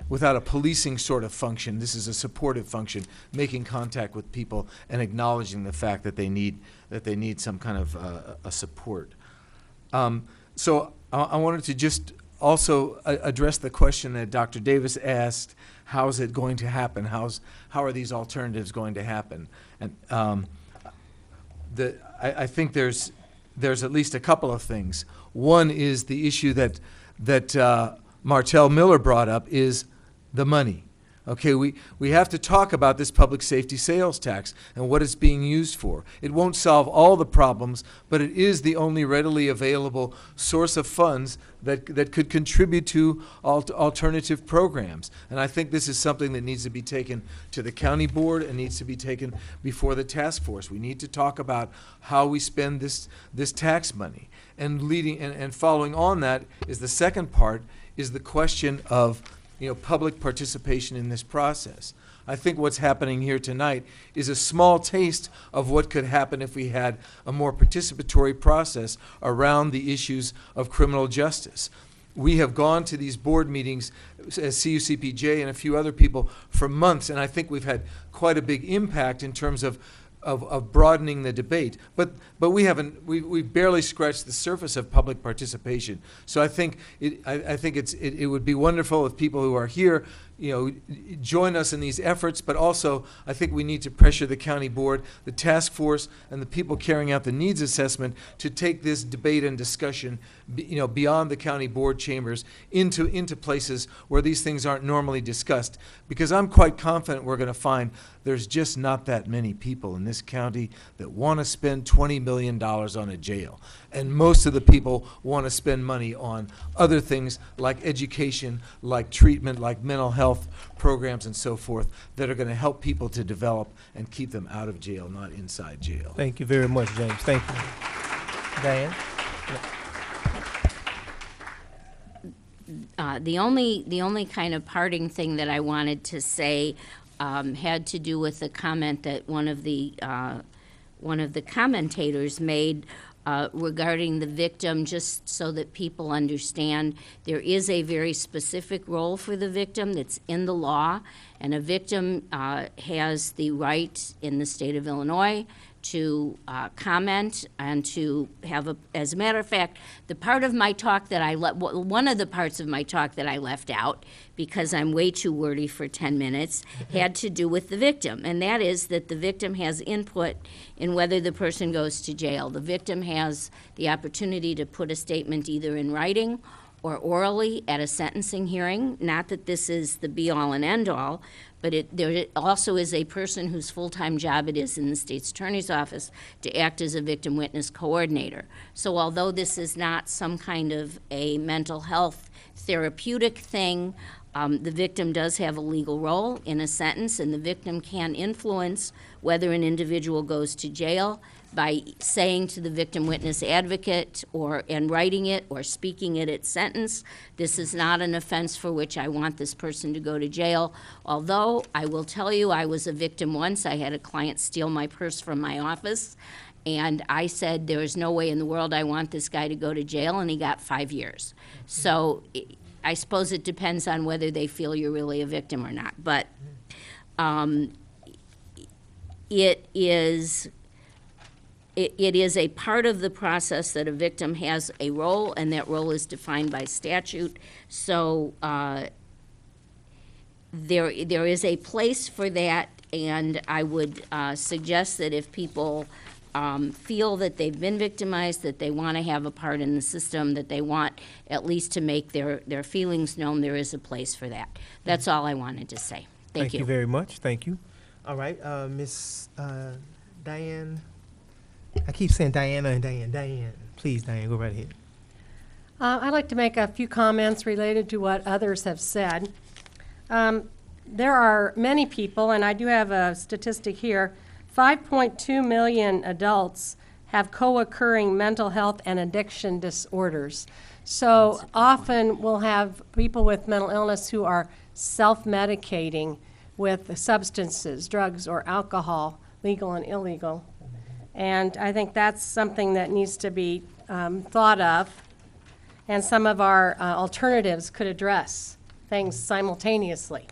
a policing sort of function, this is a supportive function, making contact with people and acknowledging the fact that they need some kind of a support. So I wanted to just also address the question that Dr. Davis asked: how is it going to happen? How are these alternatives going to happen? And I think there's at least a couple of things. One is the issue that Martell Miller brought up, is the money. Okay, we have to talk about this public safety sales tax and what it's being used for. It won't solve all the problems, but it is the only readily available source of funds that could contribute to alternative programs. And I think this is something that needs to be taken to the county board and needs to be taken before the task force. We need to talk about how we spend this tax money. And following on that is the second part, is the question of public participation in this process. I think what's happening here tonight is a small taste of what could happen if we had a more participatory process around the issues of criminal justice. We have gone to these board meetings as CUCPJ and a few other people for months, and I think we've had quite a big impact in terms of broadening the debate, but we've barely scratched the surface of public participation. So I think it would be wonderful if people who are here join us in these efforts, but also I think we need to pressure the county board, the task force, and the people carrying out the needs assessment to take this debate and discussion beyond the county board chambers into places where these things aren't normally discussed, because I'm quite confident we're going to find there's just not that many people in this county that want to spend $20 million on a jail. And most of the people want to spend money on other things like education, like treatment, like mental health, health programs and so forth that are going to help people to develop and keep them out of jail, not inside jail. Thank you very much, James. Thank you. Diane? The only kind of parting thing that I wanted to say had to do with the comment that one of the commentators made regarding the victim, just so that people understand there is a very specific role for the victim that's in the law, and a victim has the right in the state of Illinois to comment and to have a, as a matter of fact, the part of my talk that one of the parts of my talk that I left out, because I'm way too wordy for 10 minutes, had to do with the victim, and that is that the victim has input in whether the person goes to jail. The victim has the opportunity to put a statement either in writing or orally at a sentencing hearing. Not that this is the be-all and end-all, but there also is a person whose full-time job it is in the state's attorney's office to act as a victim witness coordinator. So although this is not some kind of a mental health therapeutic thing, the victim does have a legal role in a sentence, and the victim can influence whether an individual goes to jail by saying to the victim witness advocate and writing it or speaking it at sentence, this is not an offense for which I want this person to go to jail. Although I will tell you, I was a victim once. I had a client steal my purse from my office, and I said there is no way in the world I want this guy to go to jail, and he got 5 years. So I suppose it depends on whether they feel you're really a victim or not. But it is a part of the process that a victim has a role, and that role is defined by statute. So there is a place for that, and I would suggest that if people feel that they've been victimized, that they want to have a part in the system, that they want at least to make their feelings known, there is a place for that. That's all I wanted to say. Thank you. Thank you very much. Thank you. All right, Miss Diane. I keep saying Diana and Diane. Diane, please, Diane, go right ahead. I'd like to make a few comments related to what others have said. There are many people, and I do have a statistic here, 5.2 million adults have co-occurring mental health and addiction disorders. So often we'll have people with mental illness who are self-medicating with substances, drugs or alcohol, legal and illegal. And I think that's something that needs to be thought of, and some of our alternatives could address things simultaneously.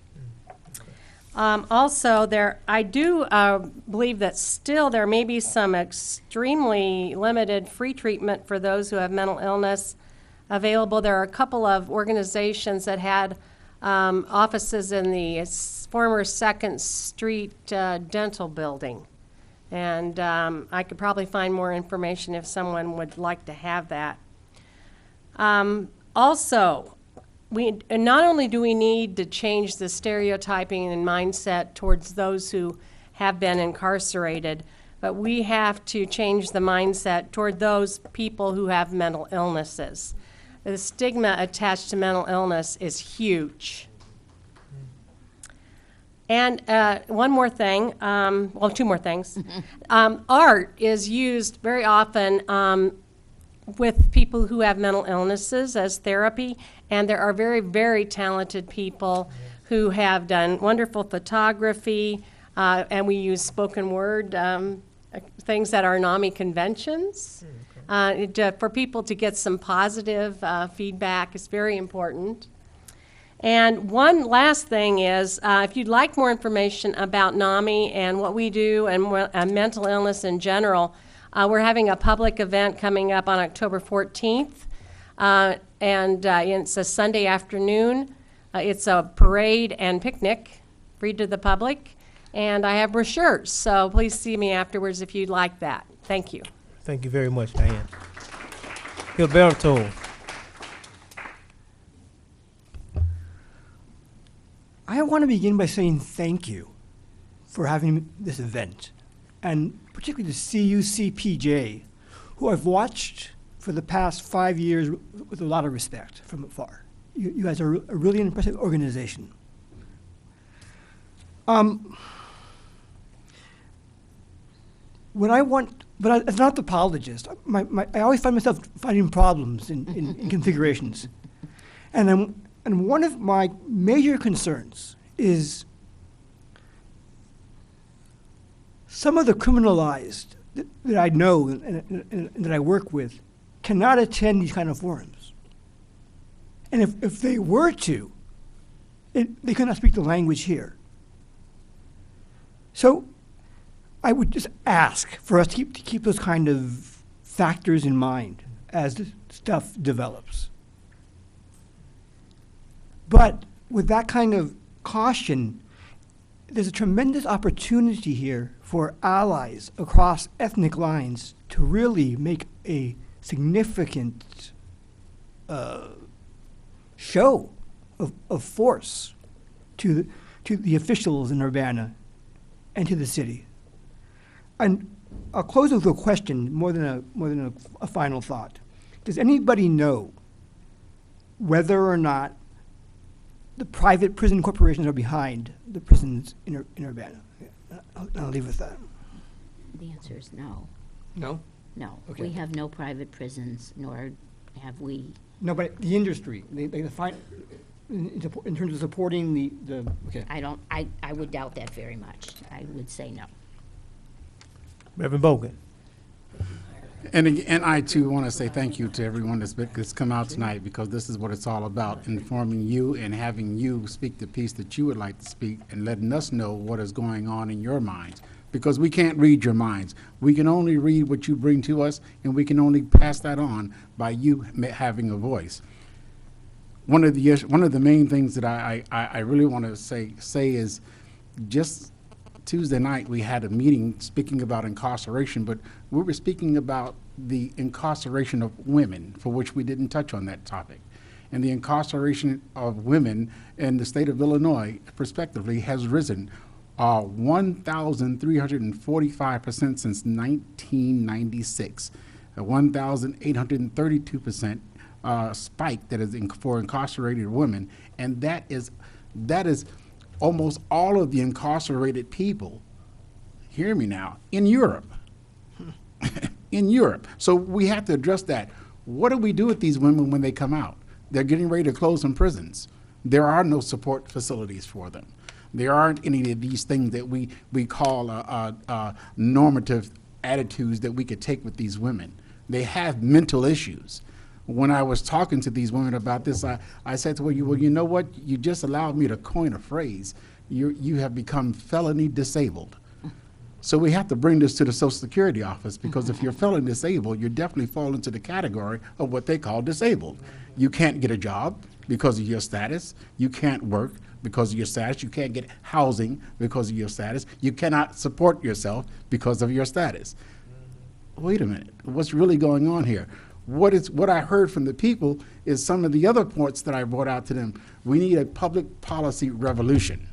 Also, I do believe that still there may be some extremely limited free treatment for those who have mental illness available. There are a couple of organizations that had offices in the former 2nd Street Dental Building. And I could probably find more information if someone would like to have that. Also, not only do we need to change the stereotyping and mindset towards those who have been incarcerated, but we have to change the mindset toward those people who have mental illnesses. The stigma attached to mental illness is huge. And one more thing, well, two more things. Art is used very often with people who have mental illnesses as therapy, and there are very, very talented people who have done wonderful photography, and we use spoken word things at our NAMI conventions. For people to get some positive feedback is very important. And one last thing is, if you'd like more information about NAMI and what we do and mental illness in general, we're having a public event coming up on October 14th, and it's a Sunday afternoon. It's a parade and picnic, free to the public, and I have brochures, so please see me afterwards if you'd like that. Thank you. Thank you very much, Diane. Gilberto. I want to begin by saying thank you for having this event, and particularly the CUCPJ, who I've watched for the past 5 years with a lot of respect from afar. You guys are a really impressive organization. When I want, but as an anthropologist, I always find myself finding problems in configurations. And one of my major concerns is some of the criminalized that I know and that I work with cannot attend these kind of forums. And if they were to, they cannot speak the language here. So I would just ask for us to keep those kind of factors in mind as the stuff develops. But with that kind of caution, there's a tremendous opportunity here for allies across ethnic lines to really make a significant show of force to the officials in Urbana and to the city. And I'll close with a question more than a final thought. Does anybody know whether or not the private prison corporations are behind the prisons in Urbana? I'll leave with that. The answer is no. No? No. Okay. We have no private prisons, nor have we. No, but the industry, they find, in terms of supporting the okay. I would doubt that very much. I would say no. Reverend Bogan. And I too want to say thank you to everyone that's come out tonight, because this is what it's all about, informing you and having you speak the piece that you would like to speak and letting us know what is going on in your minds, because we can't read your minds. We can only read what you bring to us, and we can only pass that on by you having a voice. One of the main things that I really want to say is, just Tuesday night we had a meeting speaking about incarceration, but we were speaking about the incarceration of women, for which we didn't touch on that topic. And the incarceration of women in the state of Illinois, prospectively, has risen 1,345% since 1996, a 1,832% spike that is for incarcerated women, and that is almost all of the incarcerated people, hear me now, in Europe. In Europe. So we have to address that. What do we do with these women when they come out? They're getting ready to close some prisons. There are no support facilities for them. There aren't any of these things that we call normative attitudes that we could take with these women. They have mental issues. When I was talking to these women about this, I said to her, well, you know what? You just allowed me to coin a phrase. You have become felony disabled. So we have to bring this to the Social Security office, because if you're felony disabled, you definitely fall into the category of what they call disabled. You can't get a job because of your status. You can't work because of your status. You can't get housing because of your status. You cannot support yourself because of your status. Wait a minute, what's really going on here? What I heard from the people is some of the other points that I brought out to them. We need a public policy revolution,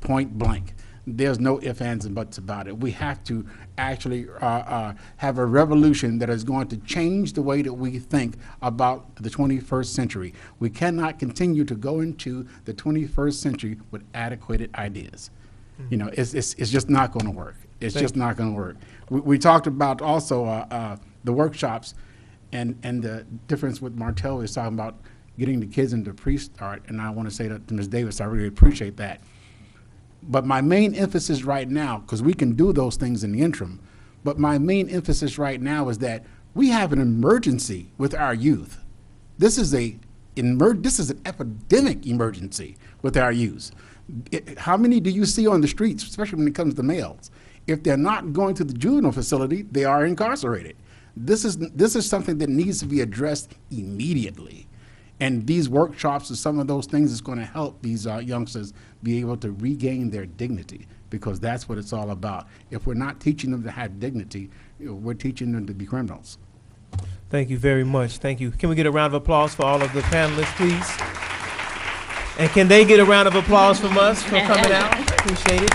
point blank. There's no ifs, ands, and buts about it. We have to actually have a revolution that is going to change the way that we think about the 21st century. We cannot continue to go into the 21st century with adequate ideas. You know, it's just not going to work. It's just not going to work. We talked about also the workshops and the difference with Martell is talking about getting the kids into pre-start, and I want to say that to Ms. Davis, I really appreciate that. But my main emphasis right now, because we can do those things in the interim, but my main emphasis right now is that we have an emergency with our youth. This is an epidemic emergency with our youth. How many do you see on the streets, especially when it comes to males? If they're not going to the juvenile facility, they are incarcerated. This is something that needs to be addressed immediately. And these workshops are some of those things that's going to help these youngsters be able to regain their dignity, because that's what it's all about. If we're not teaching them to have dignity, we're teaching them to be criminals. Thank you very much. Thank you. Can we get a round of applause for all of the panelists, please? And can they get a round of applause from us for coming out? Appreciate it.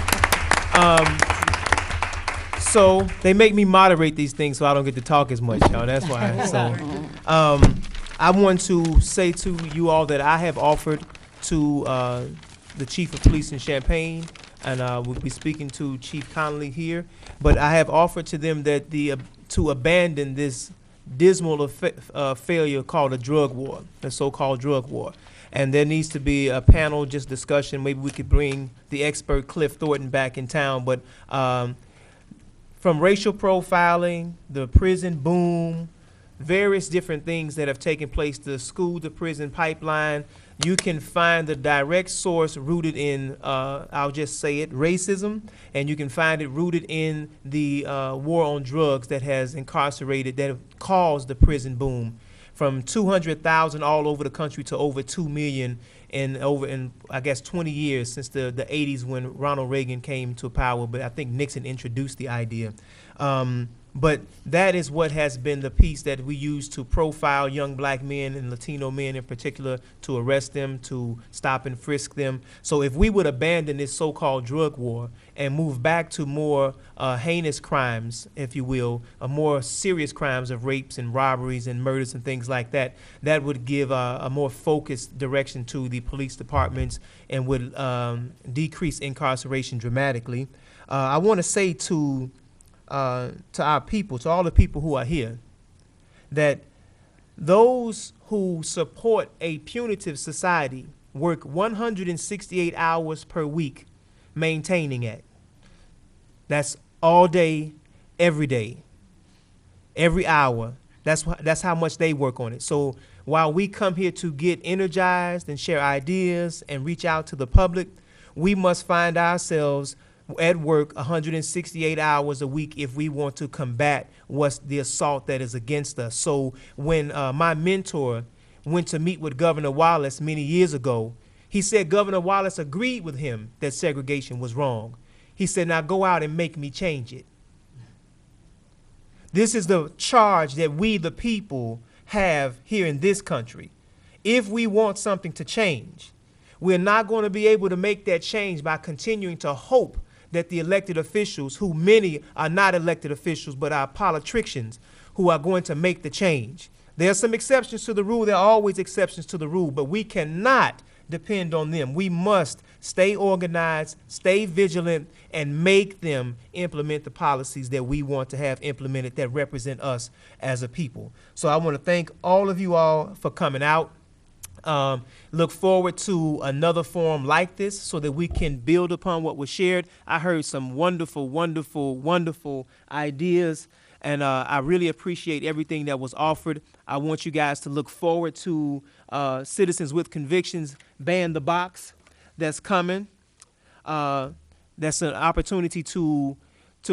So they make me moderate these things so I don't get to talk as much, y'all. That's why. So I want to say to you all that I have offered to the chief of police in Champaign and we'll be speaking to Chief Connolly here. But I have offered to them that to abandon this dismal failure called a drug war, the so-called drug war. And there needs to be a panel just discussion. Maybe we could bring the expert Cliff Thornton back in town. But from racial profiling, the prison boom, various different things that have taken place, the school to prison pipeline, you can find the direct source rooted in, I'll just say it, racism, and you can find it rooted in the war on drugs that has incarcerated, that have caused the prison boom. From 200,000 all over the country to over 2 million in I guess 20 years since the 80s when Ronald Reagan came to power, but I think Nixon introduced the idea. But that is what has been the piece that we use to profile young black men and Latino men in particular, to arrest them, to stop and frisk them. So if we would abandon this so-called drug war and move back to more heinous crimes, if you will, more serious crimes of rapes and robberies and murders and things like that, that would give a more focused direction to the police departments and would decrease incarceration dramatically. I want to say to our people, to all the people who are here, that those who support a punitive society work 168 hours per week maintaining it. That's all day, every hour. That's how much they work on it. So while we come here to get energized and share ideas and reach out to the public, we must find ourselves at work 168 hours a week if we want to combat what's the assault that is against us. So when my mentor went to meet with Governor Wallace many years ago, he said Governor Wallace agreed with him that segregation was wrong. He said, now go out and make me change it. This is the charge that we, the people, have here in this country. If we want something to change, we're not going to be able to make that change by continuing to hope that the elected officials, who many are not elected officials but are politicians, who are going to make the change. There are some exceptions to the rule. There are always exceptions to the rule, but we cannot depend on them. We must stay organized, stay vigilant, and make them implement the policies that we want to have implemented that represent us as a people. So I want to thank all of you all for coming out. Look forward to another forum like this so that we can build upon what was shared. I heard some wonderful, wonderful, wonderful ideas, and I really appreciate everything that was offered. I want you guys to look forward to Citizens with Convictions Ban the Box that's coming. That's an opportunity to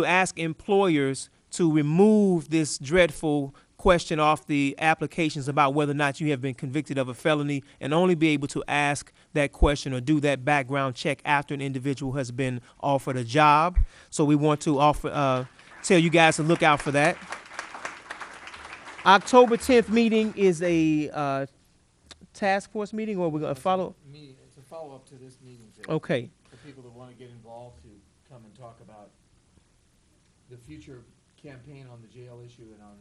ask employers to remove this dreadful question off the applications about whether or not you have been convicted of a felony, and only be able to ask that question or do that background check after an individual has been offered a job. So we want to tell you guys to look out for that. October 10th meeting is a task force meeting, or we're going to follow? It's a follow-up to this meeting. Okay. For people that want to get involved to come and talk about the future campaign on the jail issue and on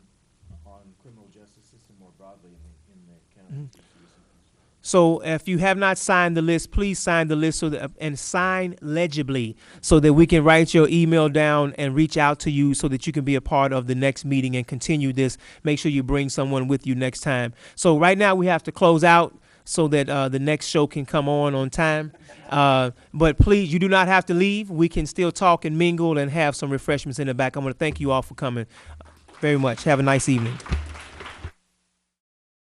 criminal justice system more broadly in the county. Mm-hmm. So if you have not signed the list, please sign the list and sign legibly so that we can write your email down and reach out to you so that you can be a part of the next meeting and continue this. Make sure you bring someone with you next time. So right now we have to close out so that the next show can come on time. But please, you do not have to leave. We can still talk and mingle and have some refreshments in the back. I want to thank you all for coming very much. Have a nice evening.